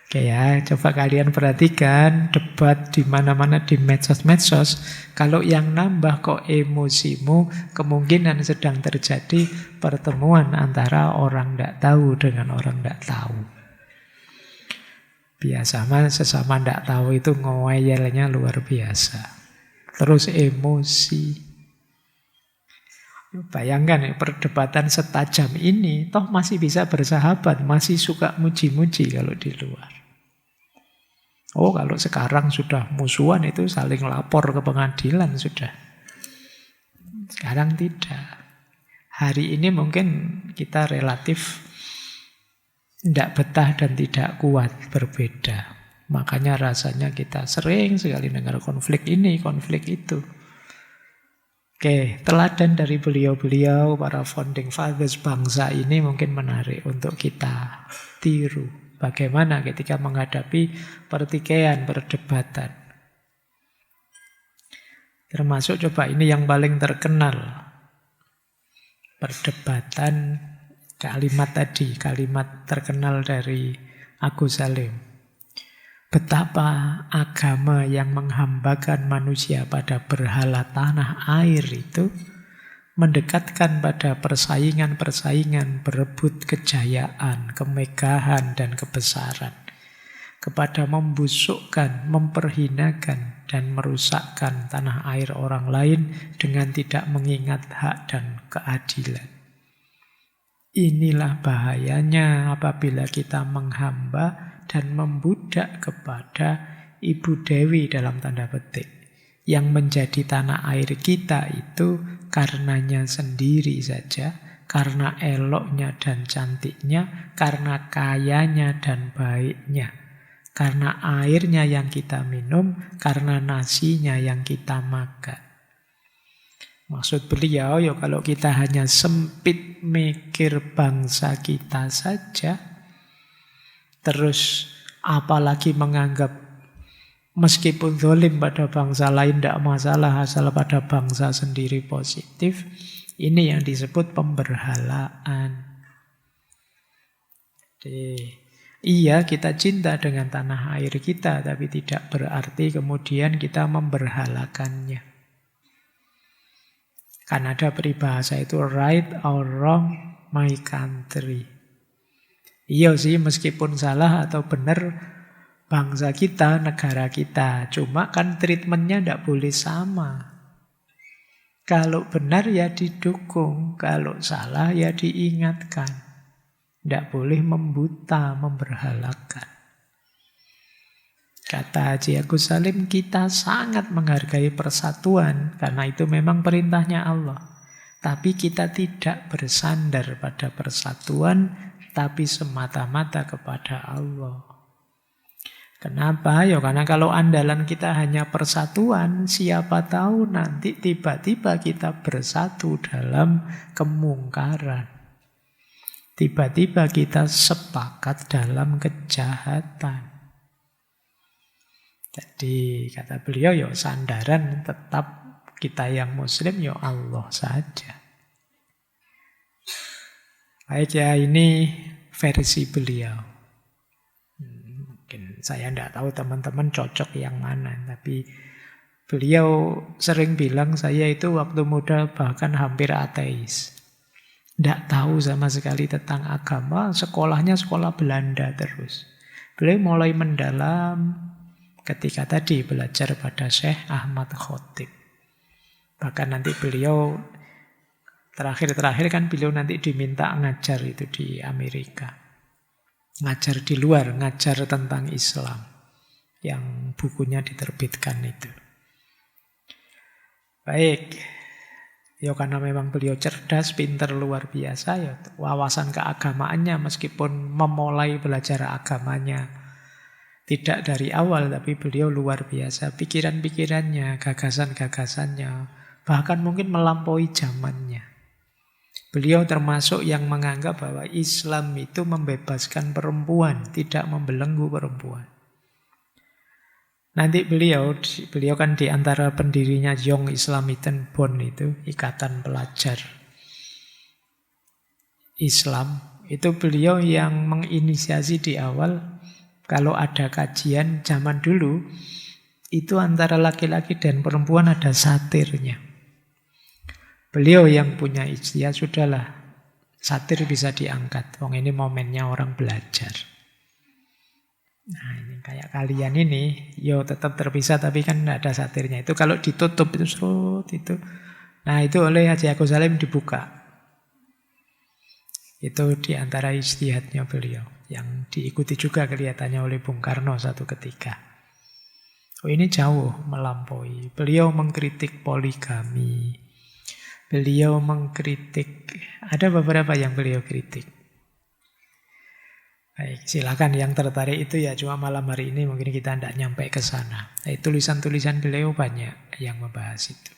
Oke ya, coba kalian perhatikan debat di mana-mana di medsos-medsos. Kalau yang nambah kok emosimu, kemungkinan sedang terjadi pertemuan antara orang tidak tahu dengan orang tidak tahu. Biasanya sesama tidak tahu itu ngeyelnya luar biasa. Terus emosi. Bayangkan perdebatan setajam ini, toh masih bisa bersahabat, masih suka muji-muji kalau di luar. Kalau sekarang sudah musuhan itu saling lapor ke pengadilan sudah. Sekarang tidak. Hari ini mungkin kita relatif tidak betah dan tidak kuat, berbeda. Makanya rasanya kita sering sekali dengar konflik ini, konflik itu. Oke, teladan dari beliau-beliau, para founding fathers bangsa ini mungkin menarik untuk kita tiru. Bagaimana ketika menghadapi pertikaian, perdebatan. Termasuk coba ini yang paling terkenal. Perdebatan kalimat tadi, kalimat terkenal dari Agus Salim. Betapa agama yang menghambakan manusia pada berhala tanah air itu mendekatkan pada persaingan-persaingan, berebut kejayaan, kemegahan, dan kebesaran. Kepada membusukkan, memperhinakan, dan merusakkan tanah air orang lain dengan tidak mengingat hak dan keadilan. Inilah bahayanya apabila kita menghamba dan membudak kepada Ibu Dewi dalam tanda petik. Yang menjadi tanah air kita itu karenanya sendiri saja, karena eloknya dan cantiknya, karena kayanya dan baiknya, karena airnya yang kita minum, karena nasinya yang kita makan. Maksud beliau, kalau kita hanya sempit mikir bangsa kita saja, terus apalagi menganggap Meskipun zalim pada bangsa lain tidak masalah, asal pada bangsa sendiri positif. Ini yang disebut pemberhalaan. Jadi, iya kita cinta dengan tanah air kita, tapi tidak berarti kemudian kita memberhalakannya. Kan ada peribahasa itu, right or wrong, my country. Iya sih, meskipun salah atau benar, bangsa kita, negara kita. Cuma kan treatmentnya tidak boleh sama. Kalau benar ya didukung, kalau salah ya diingatkan. Tidak boleh membuta, memberhalakan. Kata Haji Agus Salim, kita sangat menghargai persatuan, karena itu memang perintahnya Allah. Tapi kita tidak bersandar pada persatuan, tapi semata-mata kepada Allah. Kenapa? Ya karena kalau andalan kita hanya persatuan, siapa tahu nanti tiba-tiba kita bersatu dalam kemungkaran. Tiba-tiba kita sepakat dalam kejahatan. Jadi kata beliau, ya sandaran tetap kita yang muslim, ya Allah saja. Baik ya, ini versi beliau. Mungkin saya tidak tahu teman-teman cocok yang mana, tapi beliau sering bilang saya itu waktu muda bahkan hampir ateis. Tidak tahu sama sekali tentang agama, sekolahnya sekolah Belanda terus. Beliau mulai mendalam ketika tadi belajar pada Syekh Ahmad Khotib. Bahkan nanti beliau terakhir kan beliau nanti diminta ngajar itu di Amerika. Ngajar di luar, ngajar tentang Islam. Yang bukunya diterbitkan itu. Baik. Ya karena memang beliau cerdas, pintar luar biasa. Ya wawasan keagamaannya meskipun memulai belajar agamanya tidak dari awal, tapi beliau luar biasa. Pikiran-pikirannya, gagasan-gagasannya, bahkan mungkin melampaui zamannya. Beliau termasuk yang menganggap bahwa Islam itu membebaskan perempuan, tidak membelenggu perempuan. Nanti beliau kan di antara pendirinya Young Islamiten Bond itu, Ikatan Pelajar Islam. Itu beliau yang menginisiasi di awal, kalau ada kajian zaman dulu, itu antara laki-laki dan perempuan ada satirnya. Beliau yang punya ijtihad, sudahlah, satir bisa diangkat. Wong ini momennya orang belajar. Nah ini kayak kalian ini, yo tetap terpisah tapi kan tidak ada satirnya. Itu kalau ditutup itu serut itu. Nah itu oleh Haji Agus Salim dibuka. Itu diantara ijtihadnya beliau. Yang diikuti juga kelihatannya oleh Bung Karno satu ketika. Oh ini jauh melampaui. Beliau mengkritik poligami. Beliau mengkritik, ada beberapa yang beliau kritik. Baik, silakan yang tertarik itu ya, cuma malam hari ini mungkin kita tidak nyampe ke sana. Tulisan-tulisan beliau banyak yang membahas itu.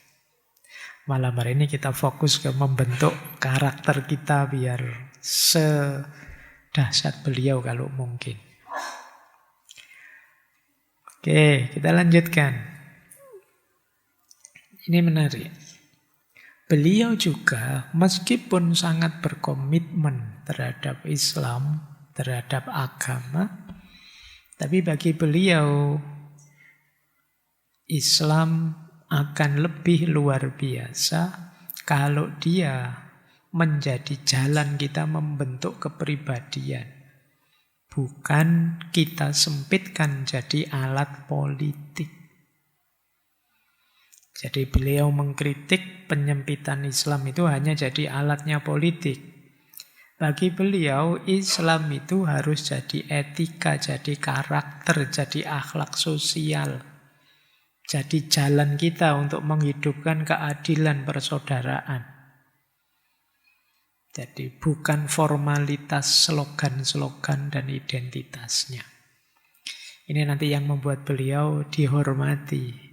Malam hari ini kita fokus ke membentuk karakter kita biar sedahsyat beliau kalau mungkin. Oke, kita lanjutkan. Ini menarik. Beliau juga meskipun sangat berkomitmen terhadap Islam, terhadap agama, tapi bagi beliau Islam akan lebih luar biasa kalau dia menjadi jalan kita membentuk kepribadian. Bukan kita sempitkan jadi alat politik. Jadi beliau mengkritik penyempitan Islam itu hanya jadi alatnya politik. Bagi beliau, Islam itu harus jadi etika, jadi karakter, jadi akhlak sosial. Jadi jalan kita untuk menghidupkan keadilan persaudaraan. Jadi bukan formalitas slogan-slogan dan identitasnya. Ini nanti yang membuat beliau dihormati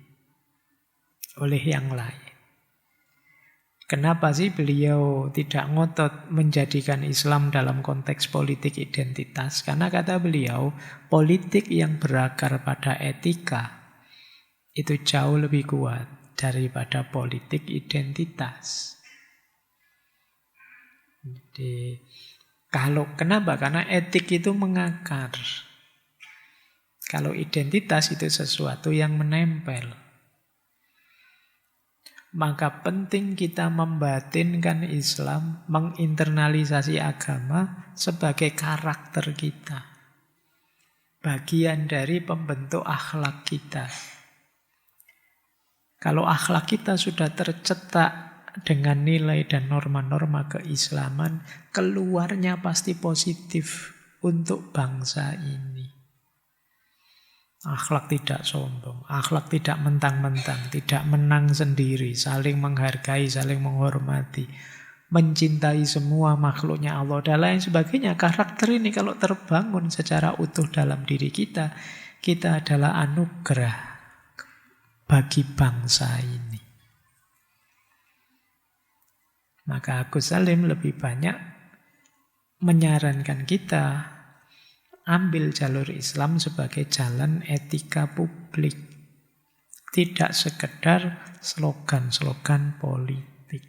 oleh yang lain. Kenapa sih beliau tidak ngotot menjadikan Islam dalam konteks politik identitas? Karena kata beliau, politik yang berakar pada etika itu jauh lebih kuat daripada politik identitas. Jadi, kenapa? Karena etik itu mengakar. Kalau identitas itu sesuatu yang menempel. Maka penting kita membatinkan Islam, menginternalisasi agama sebagai karakter kita. Bagian dari pembentuk akhlak kita. Kalau akhlak kita sudah tercetak dengan nilai dan norma-norma keislaman, keluarnya pasti positif untuk bangsa ini. Akhlak tidak sombong, akhlak tidak mentang-mentang, tidak menang sendiri, saling menghargai, saling menghormati, mencintai semua makhluknya Allah dan lain sebagainya. Karakter ini kalau terbangun secara utuh dalam diri kita, kita adalah anugerah bagi bangsa ini. Maka Agus Salim lebih banyak menyarankan kita ambil jalur Islam sebagai jalan etika publik. Tidak sekedar slogan-slogan politik.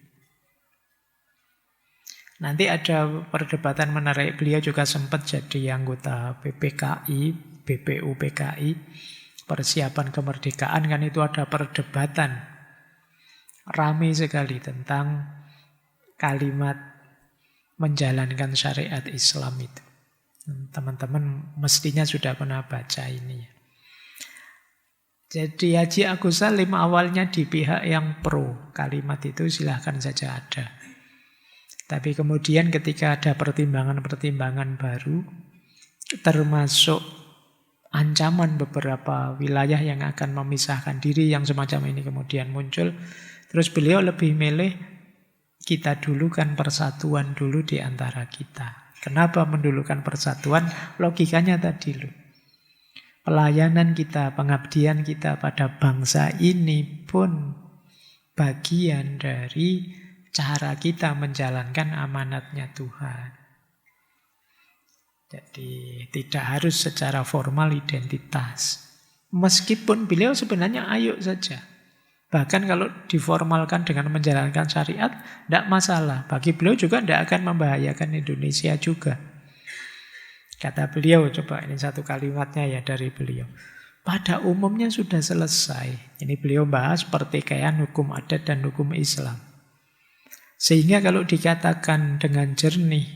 Nanti ada perdebatan menarik. Beliau juga sempat jadi anggota PPKI, BPU PKI. Persiapan kemerdekaan kan itu ada perdebatan. Ramai sekali tentang kalimat menjalankan syariat Islam itu. Teman-teman mestinya sudah pernah baca ini. Jadi Haji Agus Salim awalnya di pihak yang pro. Kalimat itu silahkan saja ada. Tapi kemudian ketika ada pertimbangan-pertimbangan baru, termasuk ancaman beberapa wilayah yang akan memisahkan diri, yang semacam ini kemudian muncul, terus beliau lebih milih kita dulukan persatuan dulu di antara kita. Kenapa mendulukan persatuan? Logikanya tadi loh. Pelayanan kita, pengabdian kita pada bangsa ini pun bagian dari cara kita menjalankan amanatnya Tuhan. Jadi tidak harus secara formal identitas. Meskipun beliau sebenarnya ayo saja. Bahkan kalau diformalkan dengan menjalankan syariat, tidak masalah. Bagi beliau juga tidak akan membahayakan Indonesia juga. Kata beliau, coba ini satu kalimatnya ya dari beliau. Pada umumnya sudah selesai. Ini beliau bahas pertikaian hukum adat dan hukum Islam. Sehingga kalau dikatakan dengan jernih,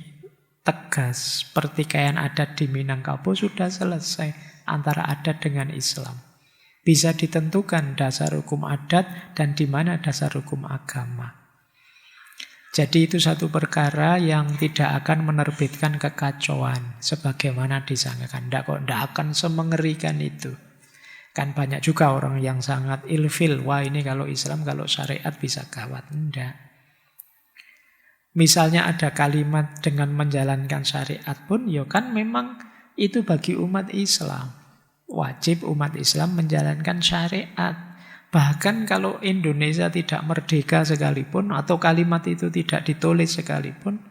tegas, pertikaian adat di Minangkabau sudah selesai antara adat dengan Islam. Bisa ditentukan dasar hukum adat dan di mana dasar hukum agama. Jadi itu satu perkara yang tidak akan menerbitkan kekacauan sebagaimana disangkakan. Tidak akan semengerikan itu. Kan banyak juga orang yang sangat ilfil. Wah ini kalau Islam, kalau syariat bisa gawat. Tidak. Misalnya ada kalimat dengan menjalankan syariat pun, ya kan memang itu bagi umat Islam. Wajib umat Islam menjalankan syariat. Bahkan kalau Indonesia tidak merdeka sekalipun, atau kalimat itu tidak ditulis sekalipun,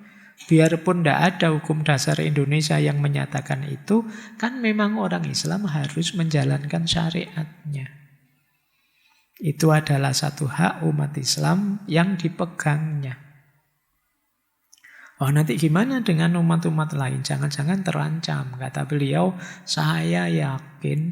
biarpun tidak ada hukum dasar Indonesia yang menyatakan itu, kan memang orang Islam harus menjalankan syariatnya. Itu adalah satu hak umat Islam yang dipegangnya. Oh nanti gimana dengan umat-umat lain? Jangan-jangan terancam. Kata beliau, saya yakin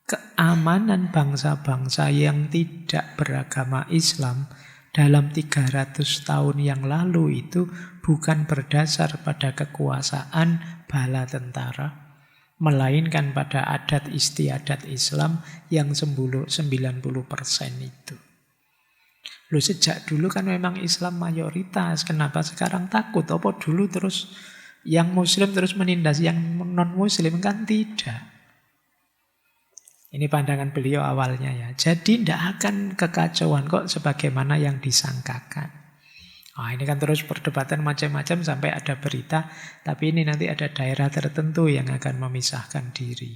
keamanan bangsa-bangsa yang tidak beragama Islam dalam 300 tahun yang lalu itu bukan berdasar pada kekuasaan bala tentara, melainkan pada adat istiadat Islam yang 90% itu. Loh sejak dulu kan memang Islam mayoritas. Kenapa sekarang takut? Apa dulu terus yang Muslim terus menindas yang non-Muslim? Kan tidak. Ini pandangan beliau awalnya ya. Jadi tidak akan kekacauan kok sebagaimana yang disangkakan. Ini kan terus perdebatan macam-macam sampai ada berita. Tapi ini nanti ada daerah tertentu yang akan memisahkan diri.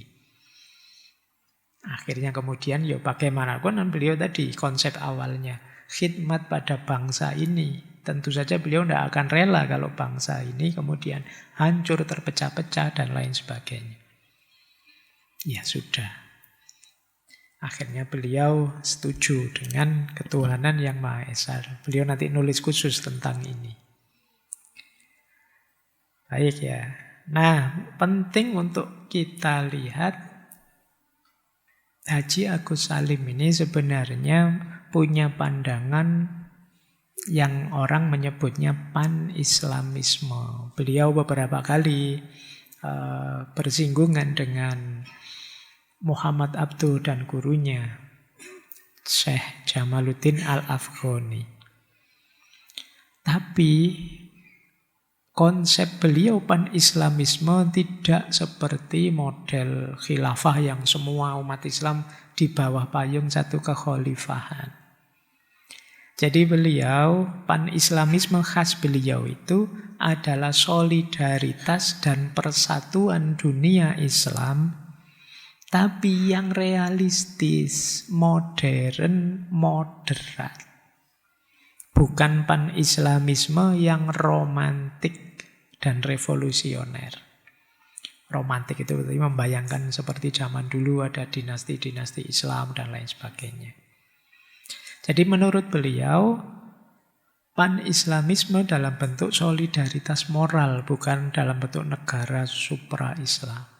Akhirnya kemudian ya bagaimanapun beliau tadi konsep awalnya. Khidmat pada bangsa ini. Tentu saja beliau tidak akan rela kalau bangsa ini kemudian hancur, terpecah-pecah dan lain sebagainya. Ya sudah. Akhirnya beliau setuju dengan ketuhanan yang Maha Esa. Beliau nanti nulis khusus tentang ini. Baik ya. Nah, penting untuk kita lihat Haji Agus Salim ini sebenarnya punya pandangan yang orang menyebutnya pan-Islamisme. Beliau beberapa kali bersinggungan dengan Muhammad Abduh dan gurunya Syekh Jamaluddin Al-Afghani. Tapi konsep beliau pan-Islamisme tidak seperti model khilafah yang semua umat Islam di bawah payung satu kekhalifahan. Jadi beliau, pan-Islamisme khas beliau itu adalah solidaritas dan persatuan dunia Islam, tapi yang realistis, modern, moderat. Bukan pan-Islamisme yang romantik dan revolusioner. Romantik itu berarti membayangkan seperti zaman dulu ada dinasti-dinasti Islam dan lain sebagainya. Jadi menurut beliau, pan-Islamisme dalam bentuk solidaritas moral, bukan dalam bentuk negara supra-Islam.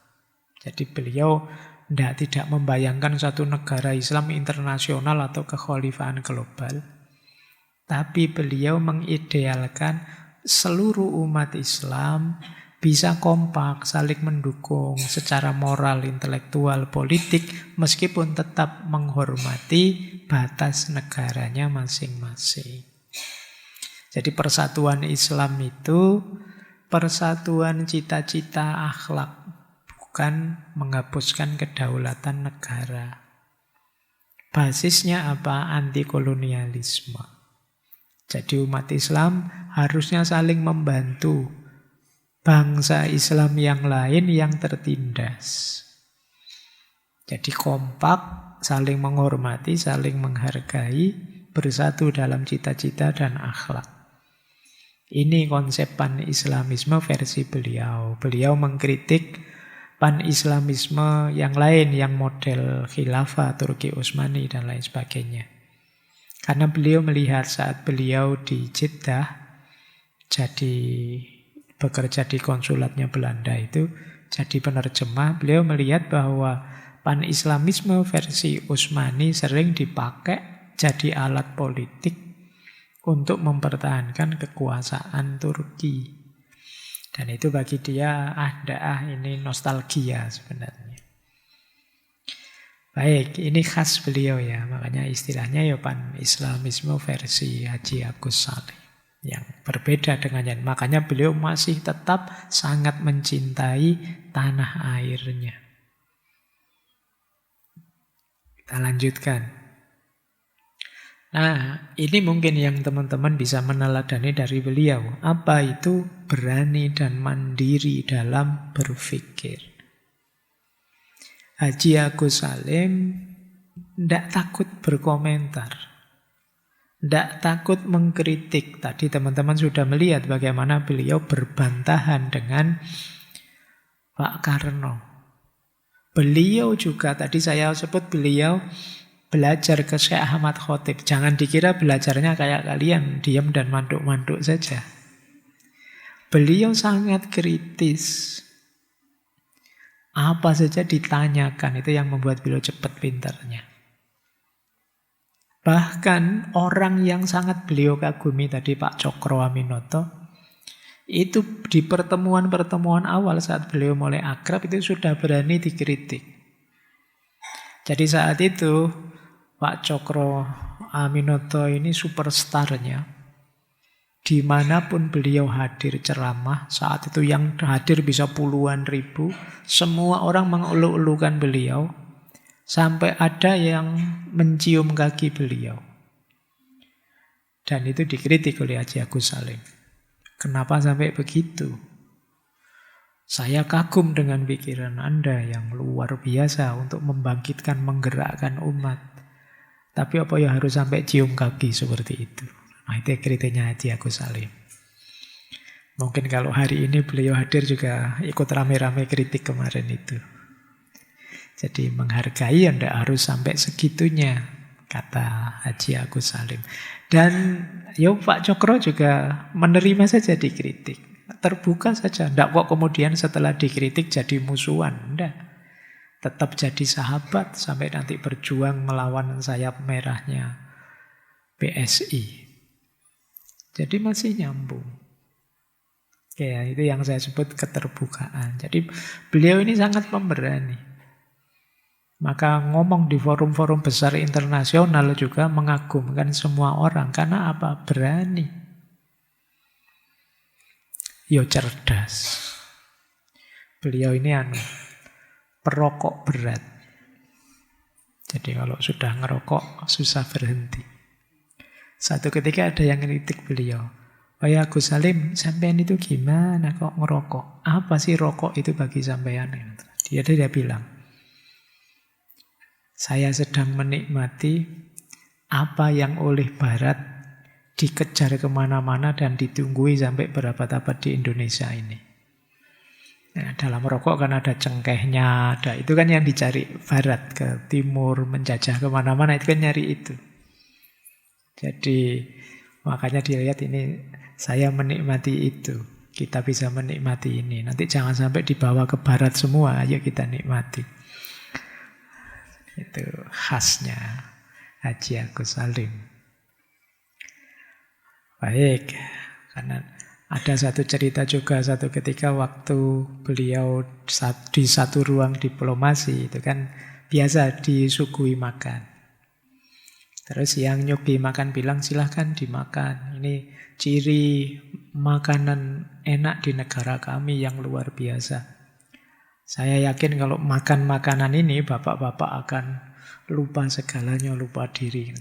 Jadi beliau tidak membayangkan satu negara Islam internasional atau kekhalifahan global. Tapi beliau mengidealkan seluruh umat Islam bisa kompak, saling mendukung secara moral, intelektual, politik, meskipun tetap menghormati batas negaranya masing-masing. Jadi persatuan Islam itu persatuan cita-cita akhlak, bukan menghapuskan kedaulatan negara. Basisnya apa? Anti kolonialisme. Jadi umat Islam harusnya saling membantu bangsa Islam yang lain yang tertindas. Jadi kompak, saling menghormati, saling menghargai, bersatu dalam cita-cita dan akhlak. Ini konsep pan-Islamisme versi beliau. Beliau mengkritik pan-Islamisme yang lain, yang model khilafah, Turki Utsmani, dan lain sebagainya. Karena beliau melihat saat beliau di Jeddah, bekerja di konsulatnya Belanda itu, jadi penerjemah, beliau melihat bahwa pan-Islamisme versi Utsmani sering dipakai jadi alat politik untuk mempertahankan kekuasaan Turki. Dan itu bagi dia, ini nostalgia sebenarnya. Baik, ini khas beliau ya, makanya istilahnya ya pan-Islamisme versi Haji Agus Salim. Yang berbeda dengannya. Makanya beliau masih tetap sangat mencintai tanah airnya. Kita lanjutkan. Nah, ini mungkin yang teman-teman bisa meneladani dari beliau. Apa itu berani dan mandiri dalam berpikir? Haji Agus Salim tidak takut berkomentar. Tidak takut mengkritik. Tadi teman-teman sudah melihat bagaimana beliau berbantahan dengan Pak Karno. Beliau juga, tadi saya sebut beliau belajar ke Syekh Ahmad Khotib. Jangan dikira belajarnya kayak kalian, diam dan manduk-manduk saja. Beliau sangat kritis. Apa saja ditanyakan, itu yang membuat beliau cepat pintarnya. Bahkan orang yang sangat beliau kagumi tadi Pak Cokro Aminoto, itu di pertemuan-pertemuan awal saat beliau mulai akrab itu sudah berani dikritik. Jadi saat itu Pak Cokro Aminoto ini superstarnya. Dimanapun beliau hadir ceramah, saat itu yang hadir bisa puluhan ribu, semua orang mengelu-elukan beliau. Sampai ada yang mencium kaki beliau. Dan itu dikritik oleh Haji Agus Salim. Kenapa sampai begitu? Saya kagum dengan pikiran Anda yang luar biasa untuk membangkitkan, menggerakkan umat. Tapi apa ya harus sampai cium kaki seperti itu? Nah, itu kritiknya Haji Agus Salim. Mungkin kalau hari ini beliau hadir juga ikut rame-rame kritik kemarin itu. Jadi menghargai ya tidak harus sampai segitunya, kata Haji Agus Salim. Dan ya Pak Cokro juga menerima saja dikritik. Terbuka saja. Tidak kok kemudian setelah dikritik jadi musuhan. Tidak. Tetap jadi sahabat sampai nanti berjuang melawan sayap merahnya PSI. Jadi masih nyambung. Ya, itu yang saya sebut keterbukaan. Jadi beliau ini sangat pemberani. Maka ngomong di forum-forum besar internasional juga mengagumkan semua orang. Karena apa? Berani. Yo cerdas. Beliau ini perokok berat. Jadi kalau sudah ngerokok susah berhenti. Satu ketika ada yang kritik beliau. Oh ya Gus Salim, sampean itu gimana kok ngerokok? Apa sih rokok itu bagi sampean? Dia bilang, saya sedang menikmati apa yang oleh Barat dikejar kemana-mana dan ditunggui sampai berabad-abad di Indonesia ini. Nah, dalam rokok kan ada cengkehnya, ada itu kan yang dicari Barat ke timur, menjajah kemana-mana, itu kan nyari itu. Jadi makanya dilihat ini saya menikmati itu. Kita bisa menikmati ini. Nanti jangan sampai dibawa ke barat semua. Ayo kita nikmati. Itu khasnya Haji Agus Salim. Baik. Karena ada satu cerita juga satu ketika waktu beliau di satu ruang diplomasi. Itu kan biasa disuguhi makan. Terus yang nyobi makan bilang silahkan dimakan. Ini ciri makanan enak di negara kami yang luar biasa. Saya yakin kalau makan makanan ini bapak-bapak akan lupa segalanya, lupa diri.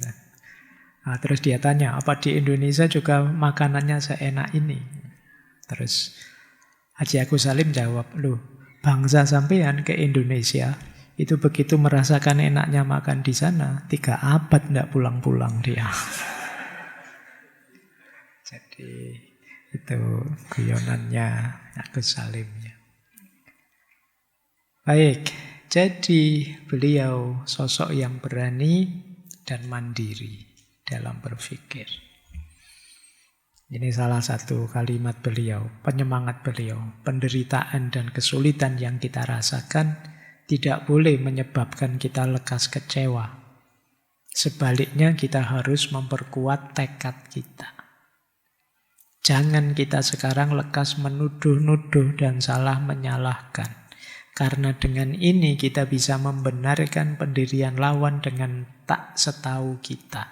Nah, terus dia tanya, apa di Indonesia juga makanannya seenak ini? Terus Haji Agus Salim jawab, loh bangsa sampean ke Indonesia itu begitu merasakan enaknya makan di sana, 3 abad tidak pulang-pulang dia. Jadi itu guyonannya Agus Salimnya. Baik, jadi beliau sosok yang berani dan mandiri dalam berpikir. Ini salah satu kalimat beliau, penyemangat beliau. Penderitaan dan kesulitan yang kita rasakan tidak boleh menyebabkan kita lekas kecewa. Sebaliknya kita harus memperkuat tekad kita. Jangan kita sekarang lekas menuduh-nuduh dan salah menyalahkan. Karena dengan ini kita bisa membenarkan pendirian lawan dengan tak setahu kita.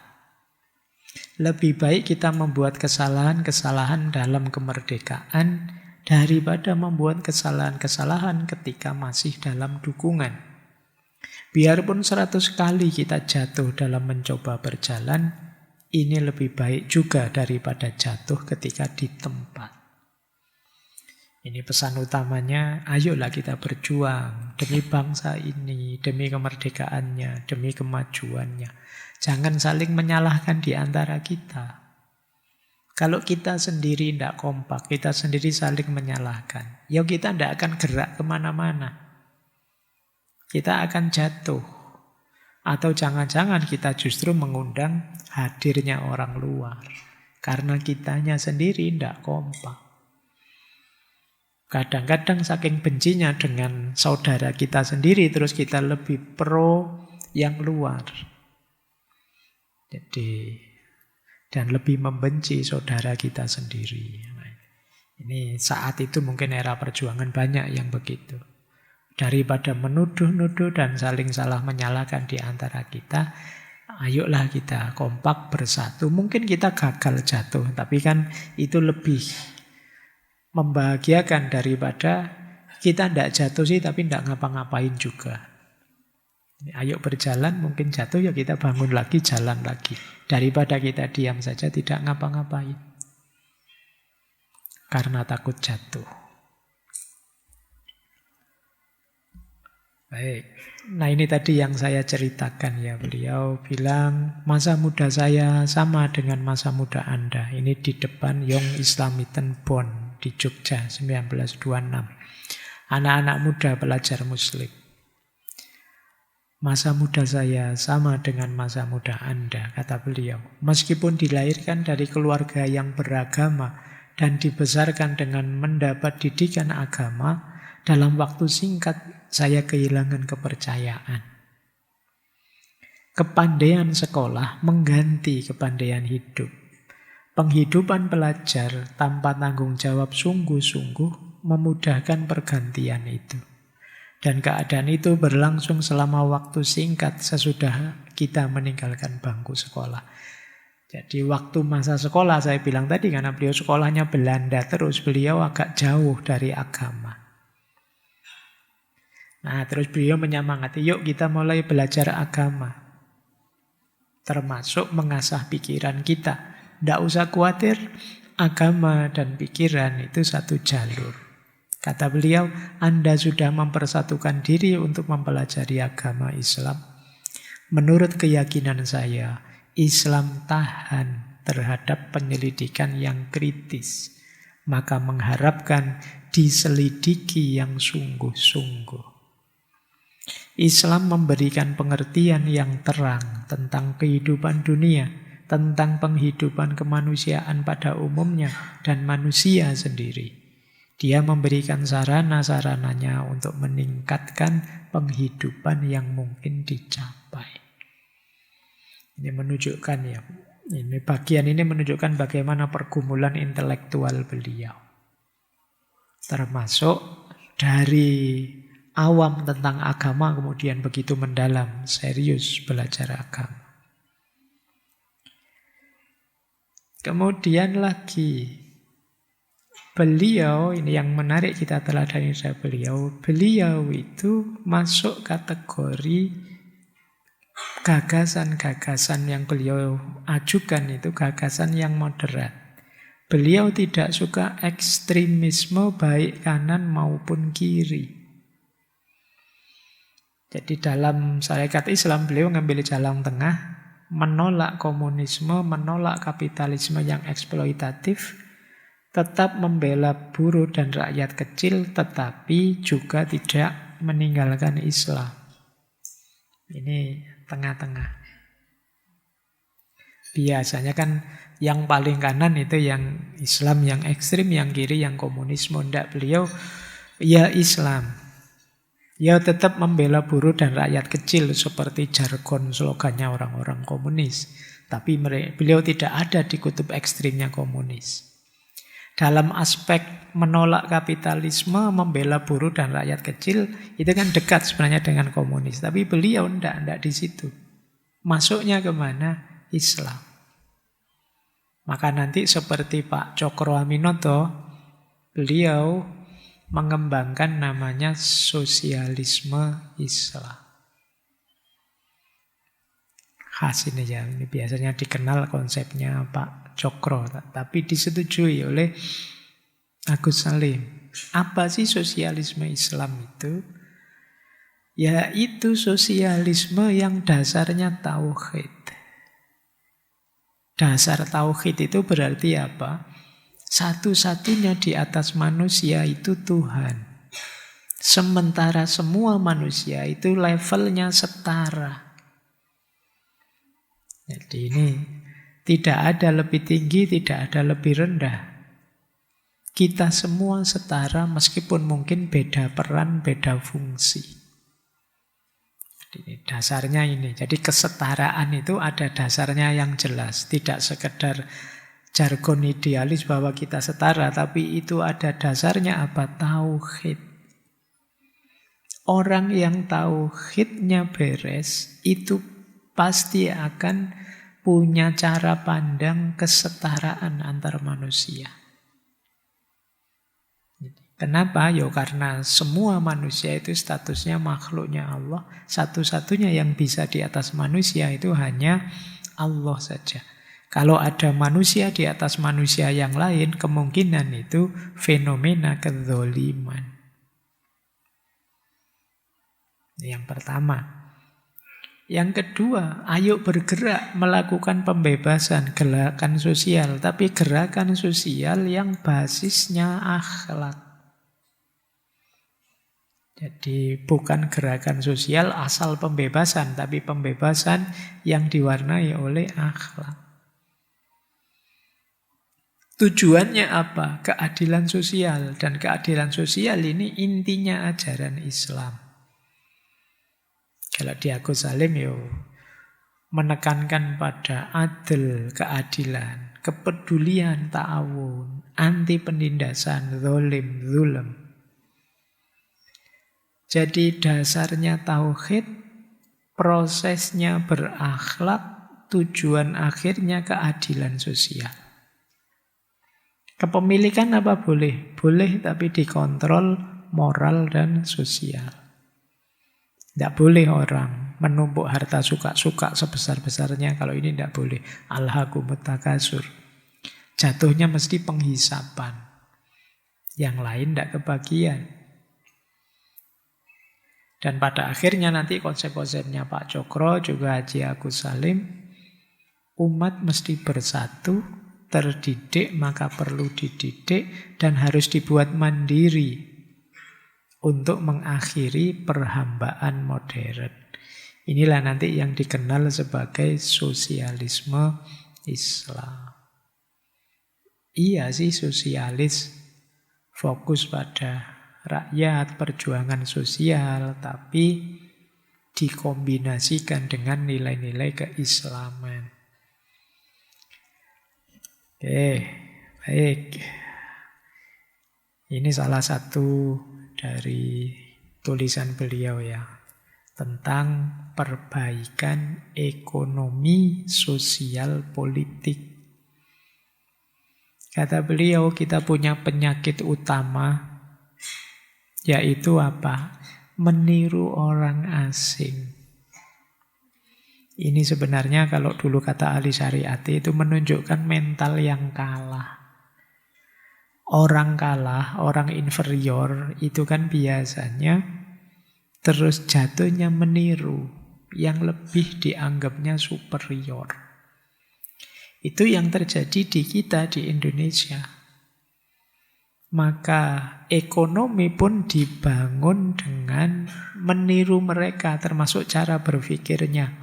Lebih baik kita membuat kesalahan-kesalahan dalam kemerdekaan daripada membuat kesalahan-kesalahan ketika masih dalam dukungan. Biarpun 100 kali kita jatuh dalam mencoba berjalan, ini lebih baik juga daripada jatuh ketika di tempat. Ini pesan utamanya, ayolah kita berjuang demi bangsa ini, demi kemerdekaannya, demi kemajuannya. Jangan saling menyalahkan di antara kita. Kalau kita sendiri tidak kompak, kita sendiri saling menyalahkan, ya kita tidak akan gerak kemana-mana. Kita akan jatuh. Atau jangan-jangan kita justru mengundang hadirnya orang luar. Karena kitanya sendiri tidak kompak. Kadang-kadang saking bencinya dengan saudara kita sendiri, terus kita lebih pro yang luar. Jadi dan lebih membenci saudara kita sendiri. Ini saat itu mungkin era perjuangan banyak yang begitu. Daripada menuduh-nuduh dan saling salah menyalahkan di antara kita, ayolah kita kompak bersatu. Mungkin kita gagal jatuh, tapi kan itu lebih membahagiakan daripada kita tidak jatuh sih tapi tidak ngapa-ngapain juga. Ayo berjalan, mungkin jatuh ya kita bangun lagi, jalan lagi. Daripada kita diam saja tidak ngapa-ngapain. Karena takut jatuh. Baik. Nah ini tadi yang saya ceritakan ya. Beliau bilang masa muda saya sama dengan masa muda Anda. Ini di depan Young Islamiten Bond di Jogja 1926. Anak-anak muda pelajar muslim. Masa muda saya sama dengan masa muda Anda, kata beliau. Meskipun dilahirkan dari keluarga yang beragama dan dibesarkan dengan mendapat didikan agama, dalam waktu singkat saya kehilangan kepercayaan. Kepandaian sekolah mengganti kepandaian hidup. Penghidupan pelajar tanpa tanggung jawab sungguh-sungguh memudahkan pergantian itu. Dan keadaan itu berlangsung selama waktu singkat sesudah kita meninggalkan bangku sekolah. Jadi waktu masa sekolah saya bilang tadi, karena beliau sekolahnya Belanda terus, beliau agak jauh dari agama. Nah, terus beliau menyemangati, yuk kita mulai belajar agama. Termasuk mengasah pikiran kita. Tidak usah khawatir, agama dan pikiran itu satu jalur. Kata beliau, Anda sudah mempersatukan diri untuk mempelajari agama Islam. Menurut keyakinan saya, Islam tahan terhadap penyelidikan yang kritis. Maka mengharapkan diselidiki yang sungguh-sungguh. Islam memberikan pengertian yang terang tentang kehidupan dunia, tentang penghidupan kemanusiaan pada umumnya, dan manusia sendiri. Dia memberikan sarana-sarananya untuk meningkatkan penghidupan yang mungkin dicapai. Ini menunjukkan ya, ini bagian ini menunjukkan bagaimana pergumulan intelektual beliau. Termasuk dari awam tentang agama kemudian begitu mendalam, serius belajar agama. Kemudian lagi beliau, ini yang menarik kita teladani dari beliau, beliau itu masuk kategori gagasan-gagasan yang beliau ajukan itu gagasan yang moderat. Beliau tidak suka ekstremisme baik kanan maupun kiri. Jadi dalam syariat Islam beliau ngambil jalan tengah, menolak komunisme, menolak kapitalisme yang eksploitatif, tetap membela buruh dan rakyat kecil, tetapi juga tidak meninggalkan Islam. Ini tengah-tengah. Biasanya kan yang paling kanan itu yang Islam, yang ekstrim, yang kiri, yang komunisme. Tidak, beliau ya Islam. Ya tetap membela buruh dan rakyat kecil seperti jargon slogannya orang-orang komunis. Tapi beliau tidak ada di kutub ekstrimnya komunis. Dalam aspek menolak kapitalisme, membela buruh dan rakyat kecil, itu kan dekat sebenarnya dengan komunis. Tapi beliau tidak di situ. Masuknya kemana? Islam. Maka nanti seperti Pak Cokro Aminoto, beliau mengembangkan namanya sosialisme Islam. Khas ini ya, ini biasanya dikenal konsepnya Pak Cokro, tapi disetujui oleh Agus Salim. Apa sih sosialisme Islam itu? Yaitu sosialisme yang dasarnya tauhid. Dasar tauhid itu berarti apa? Satu-satunya di atas manusia itu Tuhan. Sementara semua manusia itu levelnya setara. Jadi ini tidak ada lebih tinggi, tidak ada lebih rendah. Kita semua setara meskipun mungkin beda peran, beda fungsi. Jadi dasarnya ini. Jadi kesetaraan itu ada dasarnya yang jelas. Tidak sekedar jargon idealis bahwa kita setara, tapi itu ada dasarnya apa? Tauhid. Orang yang tauhidnya beres, itu pasti akan punya cara pandang kesetaraan antar manusia. Kenapa? Ya karena semua manusia itu statusnya makhluknya Allah. Satu-satunya yang bisa di atas manusia itu hanya Allah saja. Kalau ada manusia di atas manusia yang lain, kemungkinan itu fenomena kedzoliman. Yang pertama. Yang kedua, ayo bergerak melakukan pembebasan, gerakan sosial. Tapi gerakan sosial yang basisnya akhlak. Jadi bukan gerakan sosial asal pembebasan, tapi pembebasan yang diwarnai oleh akhlak. Tujuannya apa? Keadilan sosial. Dan keadilan sosial ini intinya ajaran Islam. Kalau di Agus Salim menekankan pada adil, keadilan, kepedulian, ta'awun, anti penindasan, zalim, zulm. Jadi dasarnya tauhid, prosesnya berakhlak, tujuan akhirnya keadilan sosial. Kepemilikan apa boleh? Boleh, tapi dikontrol moral dan sosial. Tidak boleh orang menumpuk harta suka-suka sebesar-besarnya. Kalau ini tidak boleh. Alhaakumut takasur. Jatuhnya mesti penghisapan. Yang lain tidak kebagian. Dan pada akhirnya nanti konsep-konsepnya Pak Cokro, juga Haji Agus Salim, umat mesti bersatu, terdidik maka perlu dididik, dan harus dibuat mandiri untuk mengakhiri perhambaan modern. Inilah nanti yang dikenal sebagai sosialisme Islam. Iya sih, sosialis fokus pada rakyat, perjuangan sosial, tapi dikombinasikan dengan nilai-nilai keislaman. Oke, baik. Ini salah satu dari tulisan beliau ya, tentang perbaikan ekonomi sosial politik. Kata beliau, kita punya penyakit utama, yaitu apa? Meniru orang asing. Ini sebenarnya kalau dulu kata Ali Syariati itu menunjukkan mental yang kalah. Orang kalah, orang inferior itu kan biasanya terus jatuhnya meniru yang lebih dianggapnya superior. Itu yang terjadi di kita di Indonesia. Maka ekonomi pun dibangun dengan meniru mereka, termasuk cara berpikirnya.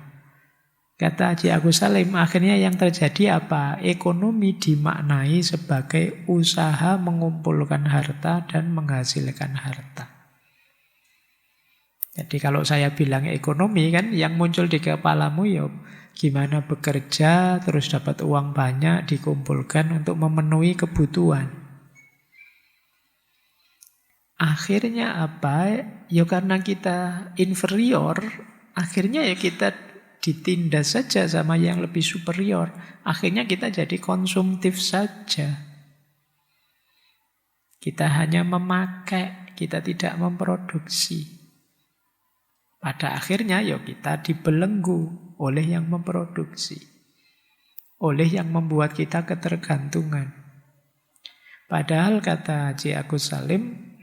Kata Haji Agus Salim, akhirnya yang terjadi apa? Ekonomi dimaknai sebagai usaha mengumpulkan harta dan menghasilkan harta. Jadi kalau saya bilang ekonomi kan yang muncul di kepalamu gimana bekerja terus dapat uang banyak dikumpulkan untuk memenuhi kebutuhan. Akhirnya apa? Karena kita inferior, akhirnya kita ditindas saja sama yang lebih superior. Akhirnya kita jadi konsumtif saja. Kita hanya memakai, kita tidak memproduksi. Pada akhirnya kita dibelenggu oleh yang memproduksi. Oleh yang membuat kita ketergantungan. Padahal kata Haji Agus Salim,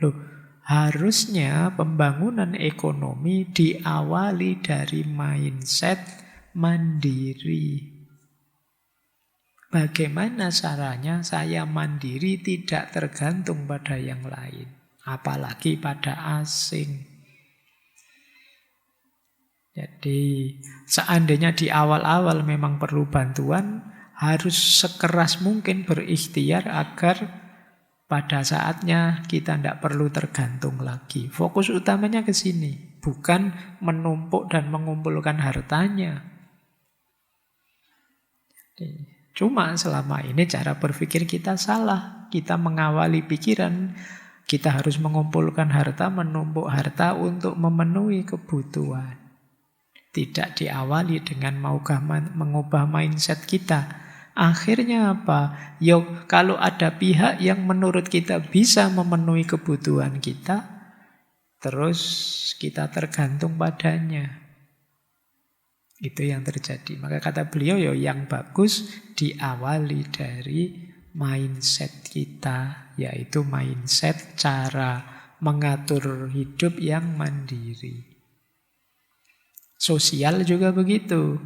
harusnya pembangunan ekonomi diawali dari mindset mandiri. Bagaimana caranya saya mandiri tidak tergantung pada yang lain, apalagi pada asing. Jadi seandainya di awal-awal memang perlu bantuan, harus sekeras mungkin berikhtiar agar pada saatnya kita tidak perlu tergantung lagi. Fokus utamanya ke sini, bukan menumpuk dan mengumpulkan hartanya. Cuma selama ini cara berpikir kita salah. Kita mengawali pikiran, kita harus mengumpulkan harta, menumpuk harta untuk memenuhi kebutuhan. Tidak diawali dengan mengubah mindset kita. Akhirnya apa? Kalau ada pihak yang menurut kita bisa memenuhi kebutuhan kita, terus kita tergantung padanya. Itu yang terjadi. Maka kata beliau, yang bagus diawali dari mindset kita, yaitu mindset cara mengatur hidup yang mandiri. Sosial juga begitu.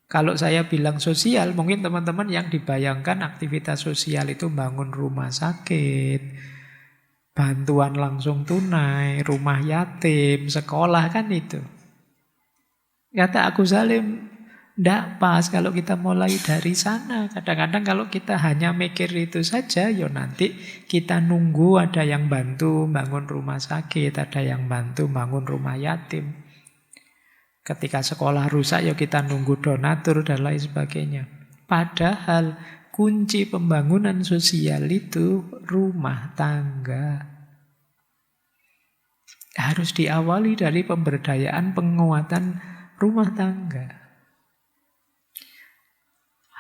Kalau saya bilang sosial, mungkin teman-teman yang dibayangkan aktivitas sosial itu bangun rumah sakit, bantuan langsung tunai, rumah yatim, sekolah kan itu. Kata Agus Salim, ndak pas kalau kita mulai dari sana. Kadang-kadang kalau kita hanya mikir itu saja, ya nanti kita nunggu ada yang bantu bangun rumah sakit, ada yang bantu bangun rumah yatim. Ketika sekolah rusak, ya kita nunggu donatur dan lain sebagainya. Padahal kunci pembangunan sosial itu rumah tangga. Harus diawali dari pemberdayaan penguatan rumah tangga.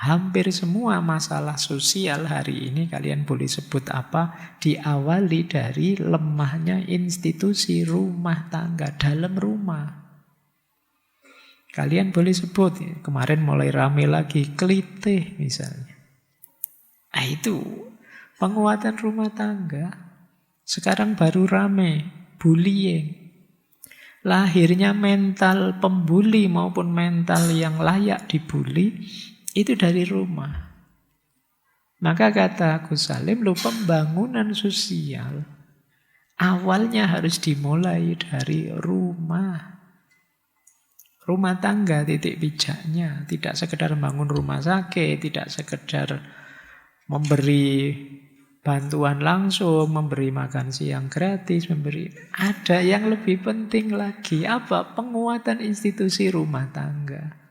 Hampir semua masalah sosial hari ini kalian boleh sebut apa, diawali dari lemahnya institusi rumah tangga dalam rumah. Kalian boleh sebut, kemarin mulai rame lagi, kelitih misalnya. Nah itu, penguatan rumah tangga. Sekarang baru rame, bullying. Lahirnya mental pembuli maupun mental yang layak dibully, itu dari rumah. Maka kata Agus Salim, pembangunan sosial awalnya harus dimulai dari rumah. Rumah tangga titik pijaknya. Tidak sekedar bangun rumah sakit, tidak sekedar memberi bantuan langsung, memberi makan siang gratis, ada yang lebih penting lagi. Apa? Penguatan institusi rumah tangga.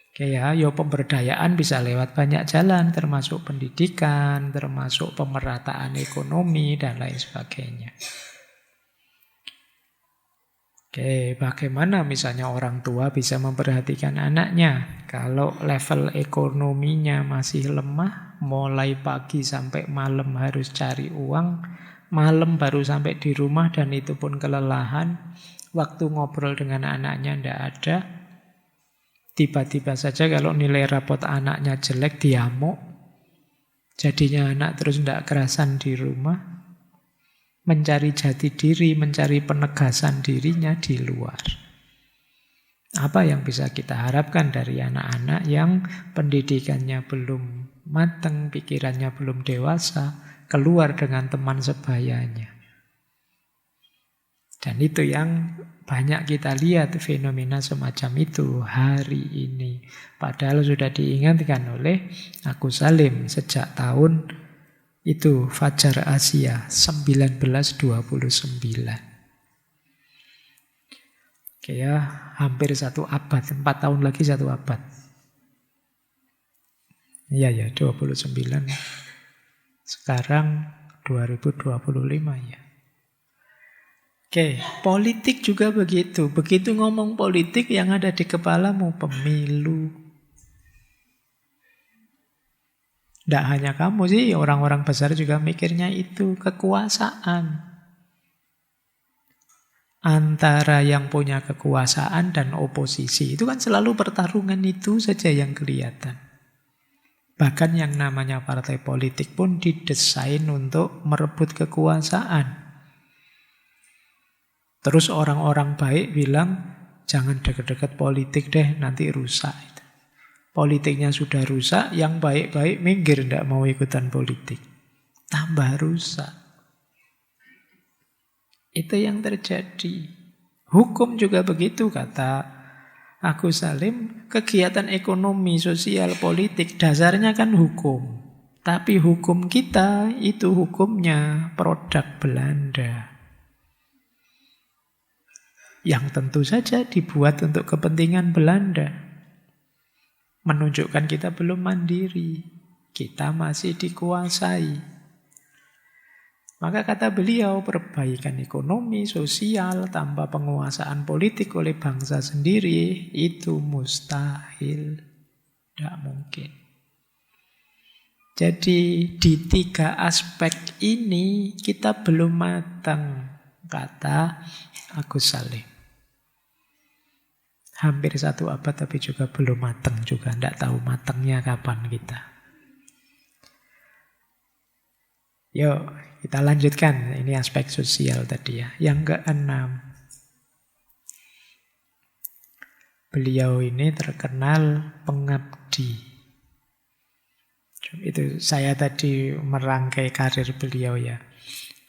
Oke ya, pemberdayaan bisa lewat banyak jalan, termasuk pendidikan, termasuk pemerataan ekonomi, dan lain sebagainya. Oke, bagaimana misalnya orang tua bisa memperhatikan anaknya? Kalau level ekonominya masih lemah, mulai pagi sampai malam harus cari uang, malam baru sampai di rumah dan itu pun kelelahan, waktu ngobrol dengan anaknya tidak ada, tiba-tiba saja kalau nilai rapot anaknya jelek, diamuk, jadinya anak terus tidak kerasan di rumah, mencari jati diri, mencari penegasan dirinya di luar. Apa yang bisa kita harapkan dari anak-anak yang pendidikannya belum matang, pikirannya belum dewasa, keluar dengan teman sebayanya. Dan itu yang banyak kita lihat fenomena semacam itu hari ini. Padahal sudah diingatkan oleh Agus Salim sejak tahun itu Fajar Asia 1929. Oke ya, hampir 1 abad, 4 tahun lagi 1 abad. Iya ya, 29. Sekarang 2025 ya. Oke, politik juga begitu. Begitu ngomong politik yang ada di kepalamu pemilu. Tidak hanya kamu sih, orang-orang besar juga mikirnya itu, kekuasaan. Antara yang punya kekuasaan dan oposisi. Itu kan selalu pertarungan itu saja yang kelihatan. Bahkan yang namanya partai politik pun didesain untuk merebut kekuasaan. Terus orang-orang baik bilang, jangan dekat-dekat politik deh, nanti rusak. Politiknya sudah rusak, yang baik-baik minggir, tidak mau ikutan politik. Tambah rusak. Itu yang terjadi. Hukum juga begitu, kata Agus Salim. Kegiatan ekonomi, sosial, politik, dasarnya kan hukum. Tapi hukum kita itu hukumnya produk Belanda. Yang tentu saja dibuat untuk kepentingan Belanda. Menunjukkan kita belum mandiri. Kita masih dikuasai. Maka kata beliau, perbaikan ekonomi, sosial, tanpa penguasaan politik oleh bangsa sendiri, itu mustahil. Tidak mungkin. Jadi di 3 aspek ini kita belum matang, kata Agus Salim. Hampir 1 abad tapi juga belum matang juga. Tidak tahu matangnya kapan kita. Yuk, kita lanjutkan. Ini aspek sosial tadi ya. Yang ke-6. Beliau ini terkenal pengabdi. Itu saya tadi merangkai karir beliau ya.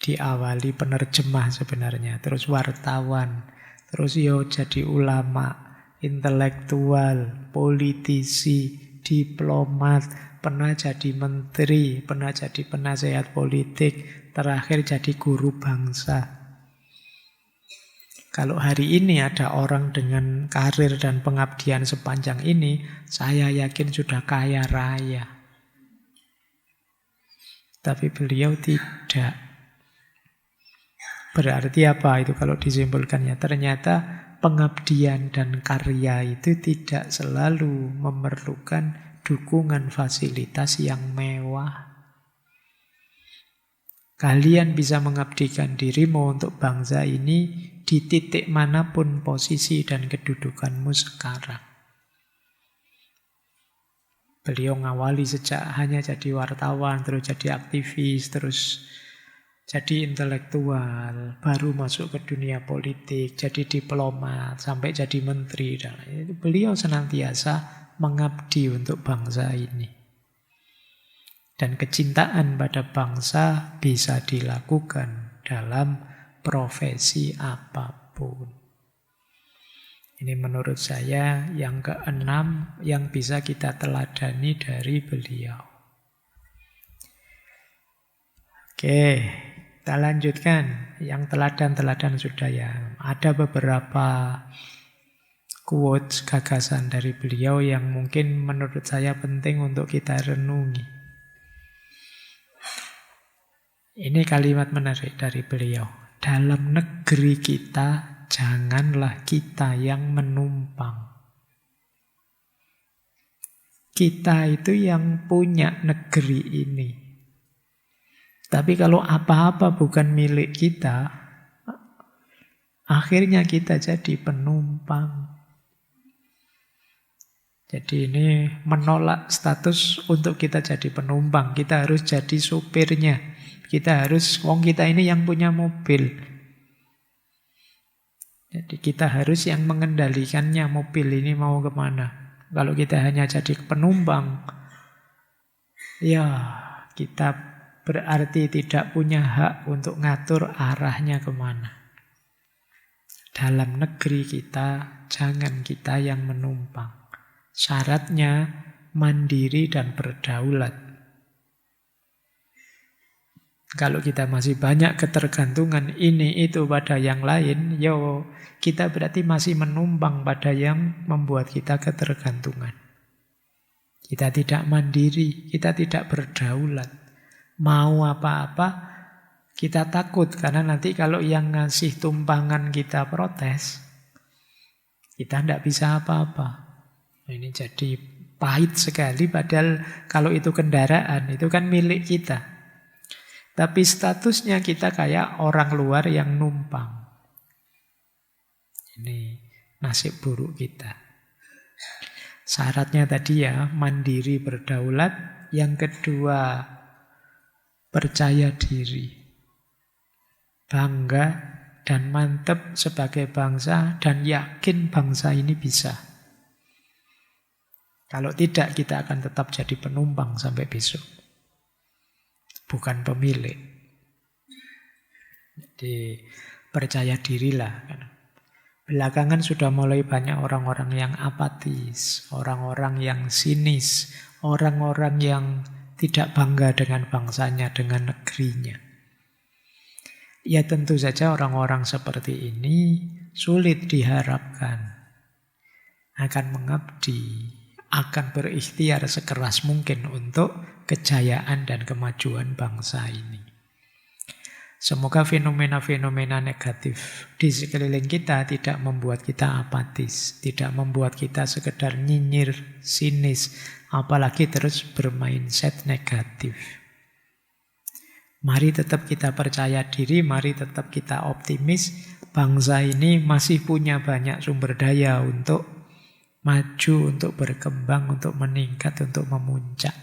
Diawali penerjemah sebenarnya, terus wartawan, terus jadi ulama, intelektual, politisi, diplomat, pernah jadi menteri, pernah jadi penasehat politik, terakhir jadi guru bangsa. Kalau hari ini ada orang dengan karir dan pengabdian sepanjang ini, saya yakin sudah kaya raya. Tapi beliau tidak. Berarti apa itu kalau disimpulkannya? Ternyata pengabdian dan karya itu tidak selalu memerlukan dukungan fasilitas yang mewah. Kalian bisa mengabdikan dirimu untuk bangsa ini di titik manapun posisi dan kedudukanmu sekarang. Beliau ngawali sejak hanya jadi wartawan, terus jadi aktivis, terus jadi intelektual, baru masuk ke dunia politik, jadi diplomat, sampai jadi menteri. Dan itu beliau senantiasa mengabdi untuk bangsa ini. Dan kecintaan pada bangsa bisa dilakukan dalam profesi apapun. Ini menurut saya yang keenam yang bisa kita teladani dari beliau. Oke. Kita lanjutkan, yang teladan-teladan sudah ya. Ada beberapa quotes, gagasan dari beliau yang mungkin menurut saya penting untuk kita renungi. Ini kalimat menarik dari beliau. Dalam negeri kita, janganlah kita yang menumpang. Kita itu yang punya negeri ini. Tapi kalau apa-apa bukan milik kita, akhirnya kita jadi penumpang. Jadi ini menolak status untuk kita jadi penumpang. Kita harus jadi supirnya. Kita harus, kita ini yang punya mobil. Jadi kita harus yang mengendalikannya, mobil ini mau kemana. Kalau kita hanya jadi penumpang, ya kita berarti tidak punya hak untuk ngatur arahnya kemana. Dalam negeri kita, jangan kita yang menumpang. Syaratnya mandiri dan berdaulat. Kalau kita masih banyak ketergantungan ini itu pada yang lain, kita berarti masih menumpang pada yang membuat kita ketergantungan. Kita tidak mandiri, kita tidak berdaulat. Mau apa-apa, kita takut. Karena nanti kalau yang ngasih tumpangan kita protes, kita tidak bisa apa-apa. Ini jadi pahit sekali. Padahal kalau itu kendaraan, itu kan milik kita. Tapi statusnya kita kayak orang luar yang numpang. Ini nasib buruk kita. Syaratnya tadi ya, mandiri berdaulat. Yang kedua, percaya diri, bangga dan mantap sebagai bangsa dan yakin bangsa ini bisa. Kalau tidak, kita akan tetap jadi penumpang sampai besok. Bukan pemilik. Jadi percaya dirilah. Belakangan sudah mulai banyak orang-orang yang apatis, orang-orang yang sinis, orang-orang yang tidak bangga dengan bangsanya, dengan negerinya. Ya tentu saja orang-orang seperti ini sulit diharapkan akan mengabdi, akan berikhtiar sekeras mungkin untuk kejayaan dan kemajuan bangsa ini. Semoga fenomena-fenomena negatif di sekeliling kita tidak membuat kita apatis, tidak membuat kita sekedar nyinyir, sinis, apalagi terus bermindset negatif. Mari tetap kita percaya diri, mari tetap kita optimis. Bangsa ini masih punya banyak sumber daya untuk maju, untuk berkembang, untuk meningkat, untuk memuncak.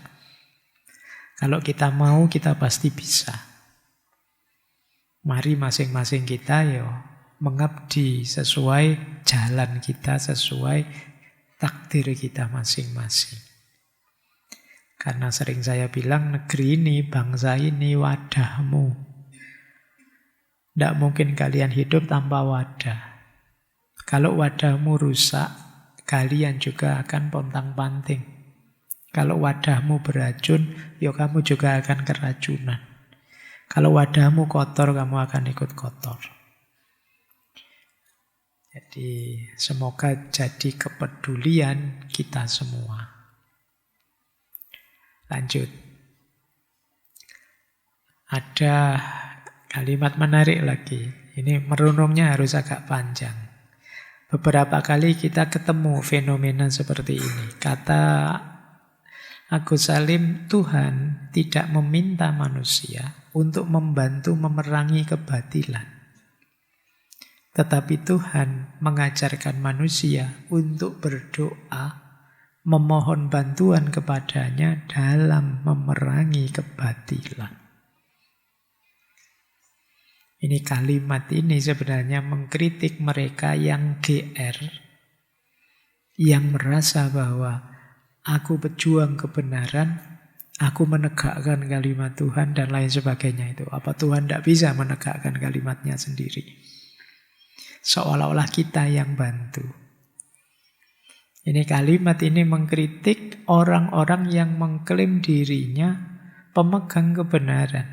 Kalau kita mau, kita pasti bisa. Mari masing-masing kita mengabdi sesuai jalan kita, sesuai takdir kita masing-masing. Karena sering saya bilang negeri ini, bangsa ini wadahmu. Tidak mungkin kalian hidup tanpa wadah. Kalau wadahmu rusak, kalian juga akan pontang-panting. Kalau wadahmu beracun, ya kamu juga akan keracunan. Kalau wadahmu kotor, kamu akan ikut kotor. Jadi semoga jadi kepedulian kita semua. Lanjut. Ada kalimat menarik lagi. Ini merunungnya harus agak panjang. Beberapa kali kita ketemu fenomena seperti ini. Kata Agus Salim, Tuhan tidak meminta manusia untuk membantu memerangi kebatilan. Tetapi Tuhan mengajarkan manusia untuk berdoa, memohon bantuan kepadanya dalam memerangi kebatilan. Ini kalimat ini sebenarnya mengkritik mereka yang GR, yang merasa bahwa aku pejuang kebenaran, aku menegakkan kalimat Tuhan dan lain sebagainya itu. Apa Tuhan tidak bisa menegakkan kalimatnya sendiri? Seolah-olah kita yang bantu. Ini kalimat ini mengkritik orang-orang yang mengklaim dirinya pemegang kebenaran.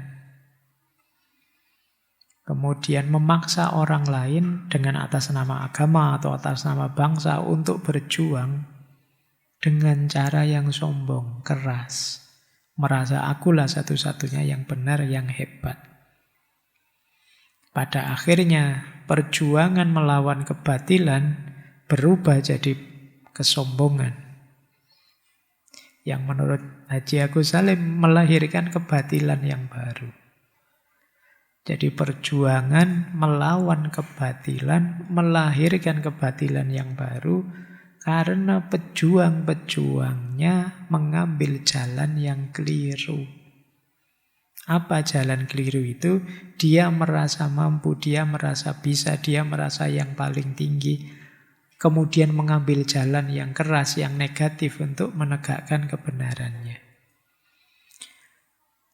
Kemudian memaksa orang lain dengan atas nama agama atau atas nama bangsa untuk berjuang dengan cara yang sombong, keras. Merasa akulah satu-satunya yang benar, yang hebat. Pada akhirnya perjuangan melawan kebatilan berubah jadi kesombongan. Yang menurut Haji Agus Salim melahirkan kebatilan yang baru. Jadi perjuangan melawan kebatilan melahirkan kebatilan yang baru karena pejuang-pejuangnya mengambil jalan yang keliru. Apa jalan keliru itu? Dia merasa mampu, dia merasa bisa, dia merasa yang paling tinggi. Kemudian mengambil jalan yang keras, yang negatif untuk menegakkan kebenarannya.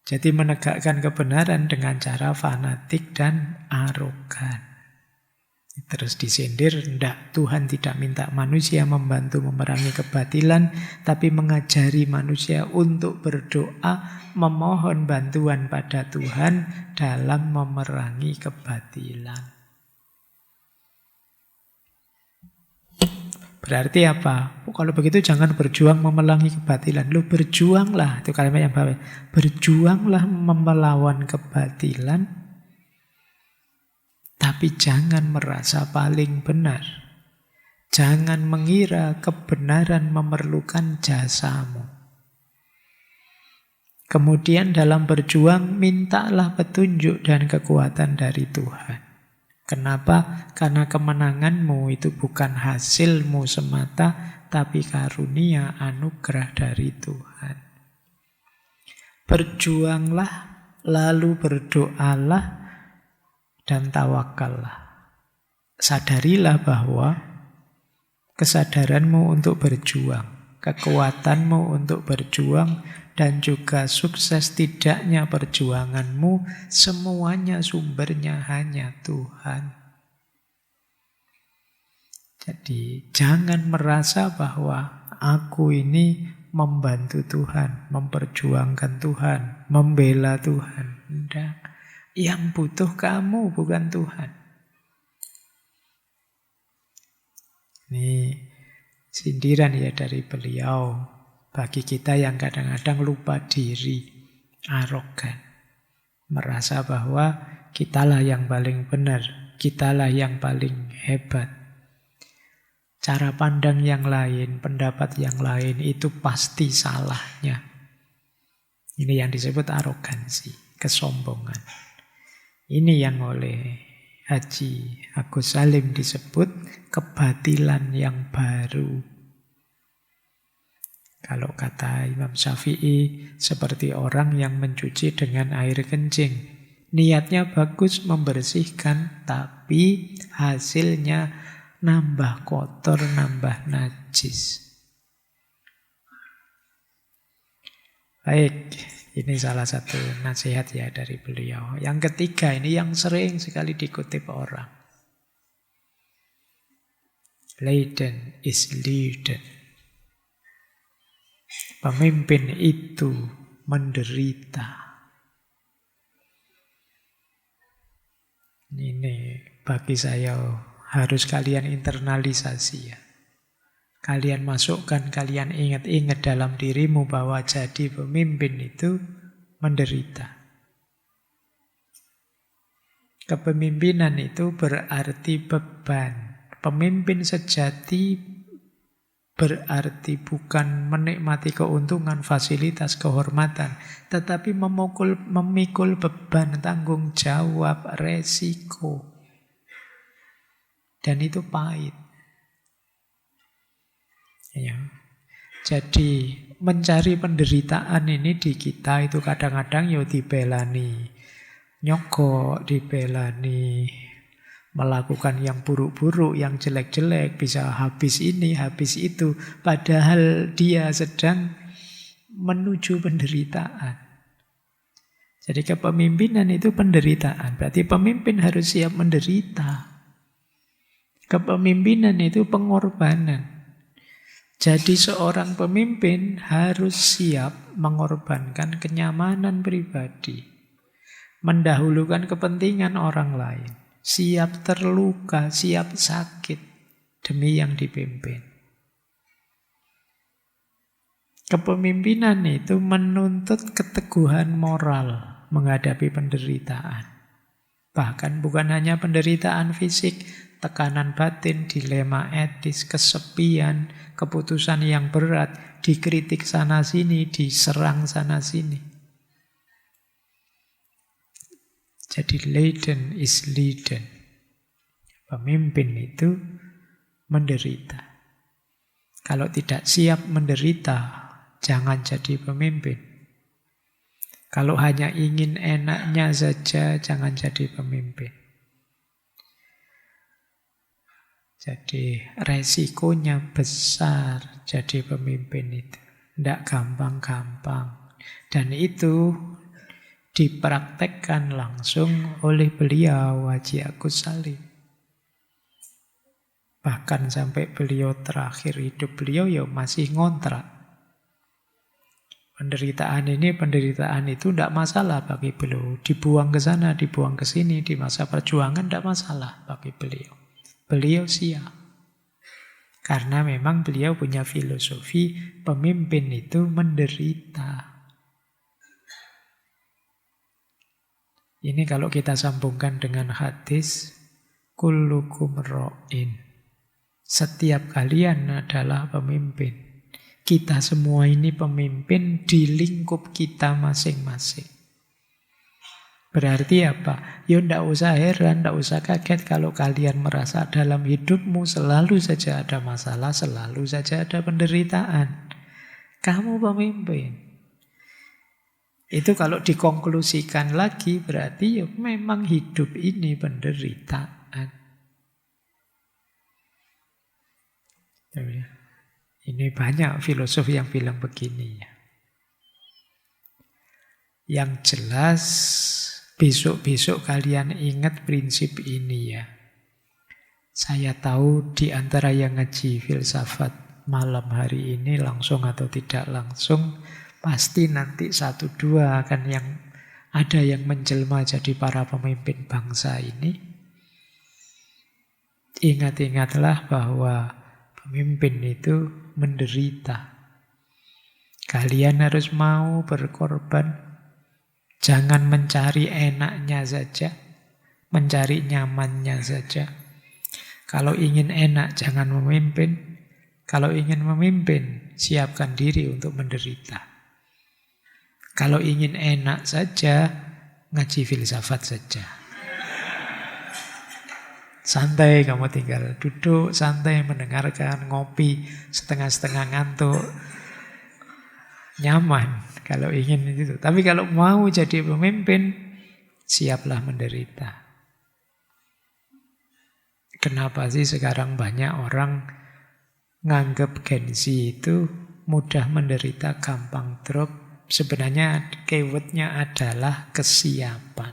Jadi menegakkan kebenaran dengan cara fanatik dan arogan. Terus disindir, enggak, Tuhan tidak minta manusia membantu memerangi kebatilan, tapi mengajari manusia untuk berdoa, memohon bantuan pada Tuhan dalam memerangi kebatilan. Berarti apa? Kalau begitu jangan berjuang memerangi kebatilan. Lu berjuanglah, itu kalimat yang bawah. Berjuanglah melawan kebatilan, tapi jangan merasa paling benar. Jangan mengira kebenaran memerlukan jasamu. Kemudian dalam berjuang, mintalah petunjuk dan kekuatan dari Tuhan. Kenapa? Karena kemenanganmu itu bukan hasilmu semata, tapi karunia anugerah dari Tuhan. Berjuanglah, lalu berdoalah, dan tawakallah. Sadarilah bahwa kesadaranmu untuk berjuang, kekuatanmu untuk berjuang, dan juga sukses tidaknya perjuanganmu, semuanya sumbernya hanya Tuhan. Jadi jangan merasa bahwa aku ini membantu Tuhan, memperjuangkan Tuhan, membela Tuhan. Tidak. Yang butuh kamu, bukan Tuhan. Ini sindiran ya dari beliau. Bagi kita yang kadang-kadang lupa diri, arogan. Merasa bahwa kitalah yang paling benar, kitalah yang paling hebat. Cara pandang yang lain, pendapat yang lain itu pasti salahnya. Ini yang disebut arogansi, kesombongan. Ini yang oleh Haji Agus Salim disebut kebatilan yang baru. Kalau kata Imam Syafi'i, seperti orang yang mencuci dengan air kencing. Niatnya bagus membersihkan, tapi hasilnya nambah kotor, nambah najis. Baik, ini salah satu nasihat ya dari beliau. Yang ketiga ini yang sering sekali dikutip orang. Leiden is leaden. Pemimpin itu menderita. Ini bagi saya harus kalian internalisasi ya. Kalian masukkan, kalian ingat-ingat dalam dirimu bahwa jadi pemimpin itu menderita. Kepemimpinan itu berarti beban. Pemimpin sejati berarti bukan menikmati keuntungan, fasilitas, kehormatan, tetapi memikul beban, tanggung jawab, resiko. Dan itu pahit. Ya. Jadi mencari penderitaan ini di kita itu kadang-kadang ya dibelani nyogok, dibelani melakukan yang buruk-buruk, yang jelek-jelek, bisa habis ini, habis itu, padahal dia sedang menuju penderitaan. Jadi kepemimpinan itu penderitaan, berarti pemimpin harus siap menderita. Kepemimpinan itu pengorbanan. Jadi seorang pemimpin harus siap mengorbankan kenyamanan pribadi, mendahulukan kepentingan orang lain, siap terluka, siap sakit demi yang dipimpin. Kepemimpinan itu menuntut keteguhan moral menghadapi penderitaan. Bahkan bukan hanya penderitaan fisik, tekanan batin, dilema etis, kesepian, keputusan yang berat, dikritik sana-sini, diserang sana-sini. Jadi leiden is leaden. Pemimpin itu menderita. Kalau tidak siap menderita, jangan jadi pemimpin. Kalau hanya ingin enaknya saja, jangan jadi pemimpin. Jadi resikonya besar jadi pemimpin itu. Tidak gampang-gampang. Dan itu dipraktekkan langsung oleh beliau, Haji Agus Salim. Bahkan sampai beliau terakhir hidup beliau ya masih ngontrak. Penderitaan ini, penderitaan itu tidak masalah bagi beliau. Dibuang ke sana, dibuang ke sini, di masa perjuangan tidak masalah bagi beliau. Beliau siap. Karena memang beliau punya filosofi pemimpin itu menderita. Ini kalau kita sambungkan dengan hadis, kullukum ra'in. Setiap kalian adalah pemimpin. Kita semua ini pemimpin di lingkup kita masing-masing. Berarti apa? Ya tidak usah heran, tidak usah kaget kalau kalian merasa dalam hidupmu selalu saja ada masalah, selalu saja ada penderitaan. Kamu pemimpin. Itu kalau dikonklusikan lagi berarti ya memang hidup ini penderitaan. Ini banyak filosof yang bilang begini ya. Yang jelas besok-besok kalian ingat prinsip ini ya. Saya tahu di antara yang ngaji filsafat malam hari ini langsung atau tidak langsung, pasti nanti 1-2 akan yang ada yang menjelma jadi para pemimpin bangsa ini. Ingat-ingatlah bahwa pemimpin itu menderita. Kalian harus mau berkorban. Jangan mencari enaknya saja, mencari nyamannya saja. Kalau ingin enak, jangan memimpin. Kalau ingin memimpin, siapkan diri untuk menderita. Kalau ingin enak saja, ngaji filsafat saja. Santai kamu tinggal duduk, santai mendengarkan, ngopi, setengah-setengah ngantuk. Nyaman kalau ingin itu. Tapi kalau mau jadi pemimpin, siaplah menderita. Kenapa sih sekarang banyak orang nganggep Gen Z itu mudah menderita, gampang drop, Sebenarnya keywordnya adalah kesiapan.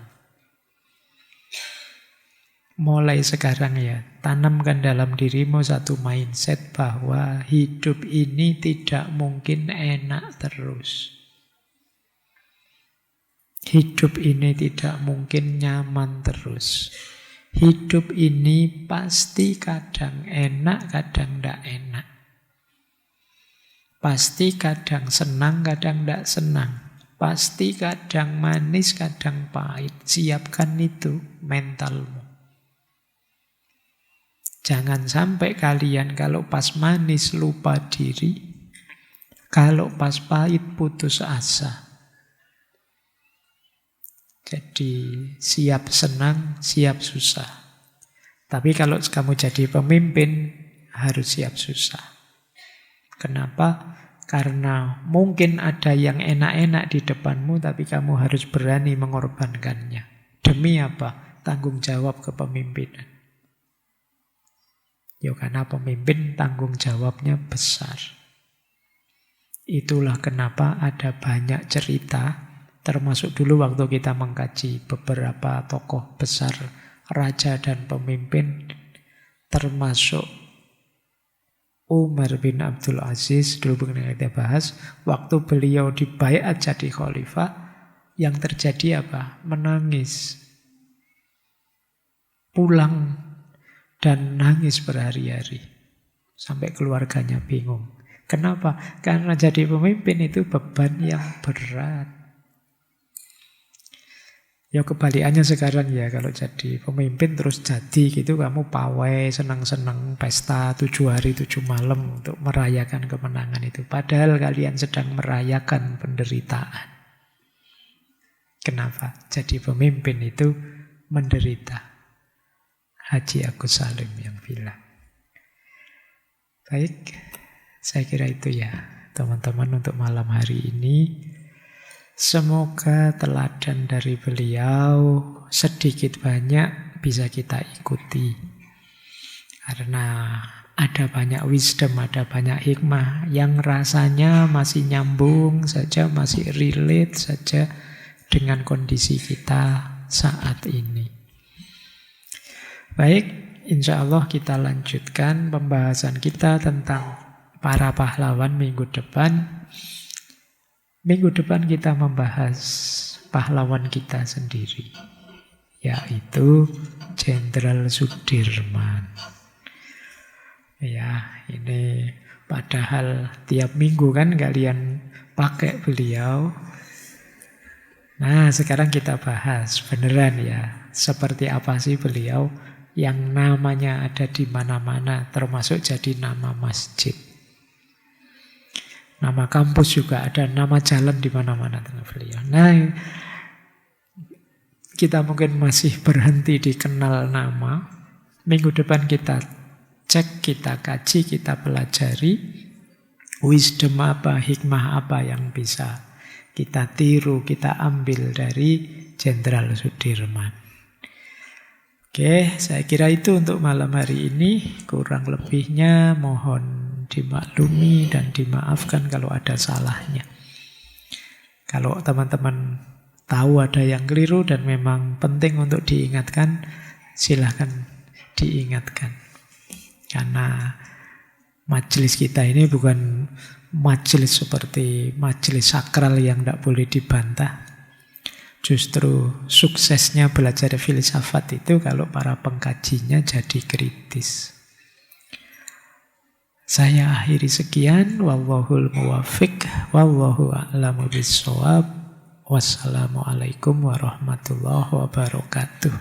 Mulai sekarang ya, tanamkan dalam dirimu satu mindset bahwa hidup ini tidak mungkin enak terus. Hidup ini tidak mungkin nyaman terus. Hidup ini pasti kadang enak, kadang tidak enak. Pasti kadang senang, kadang tidak senang. Pasti kadang manis, kadang pahit. Siapkan itu mentalmu. Jangan sampai kalian kalau pas manis lupa diri, kalau pas pahit putus asa. Jadi siap senang, siap susah. Tapi kalau kamu jadi pemimpin, harus siap susah. Kenapa? Karena mungkin ada yang enak-enak di depanmu, tapi kamu harus berani mengorbankannya. Demi apa? Tanggung jawab kepemimpinan. Ya karena pemimpin tanggung jawabnya besar. Itulah kenapa ada banyak cerita, termasuk dulu waktu kita mengkaji beberapa tokoh besar, raja dan pemimpin, termasuk Umar bin Abdul Aziz, dulu pernah kita bahas, waktu beliau dibaiat jadi khalifah, yang terjadi apa? Menangis. Pulang dan nangis berhari-hari. Sampai keluarganya bingung. Kenapa? Karena jadi pemimpin itu beban yang berat. Ya kebalikannya sekarang ya, kalau jadi pemimpin terus jadi gitu, kamu pawai, senang-senang, pesta 7 hari 7 malam untuk merayakan kemenangan itu. Padahal kalian sedang merayakan penderitaan. Kenapa? Jadi pemimpin itu menderita. Haji Agus Salim yang bilang. Baik, saya kira itu ya teman-teman untuk malam hari ini. Semoga teladan dari beliau sedikit banyak bisa kita ikuti. Karena ada banyak wisdom, ada banyak hikmah yang rasanya masih nyambung saja, masih relate saja dengan kondisi kita saat ini. Baik, insya Allah kita lanjutkan pembahasan kita tentang para pahlawan minggu depan. Minggu depan kita membahas pahlawan kita sendiri, yaitu Jenderal Sudirman. Ya, ini padahal tiap minggu kan kalian pakai beliau. Nah, sekarang kita bahas beneran ya, seperti apa sih beliau yang namanya ada di mana-mana, termasuk jadi nama masjid. Nama kampus juga ada, nama jalan di mana-mana tentang beliau. Nah, kita mungkin masih berhenti di kenal nama. Minggu depan kita cek, kita kaji, kita pelajari wisdom apa, hikmah apa yang bisa kita tiru, kita ambil dari Jenderal Sudirman. Oke, saya kira itu untuk malam hari ini. Kurang lebihnya mohon dimaklumi dan dimaafkan kalau ada salahnya. Kalau teman-teman tahu ada yang keliru dan memang penting untuk diingatkan, silahkan diingatkan. Karena majelis kita ini bukan majelis seperti majelis sakral yang tidak boleh dibantah. Justru suksesnya belajar filsafat itu kalau para pengkajinya jadi kritis. Saya akhiri sekian. Wallahul muwaffiq, wallahu a'lamu bissawab. Wassalamualaikum warahmatullahi wabarakatuh.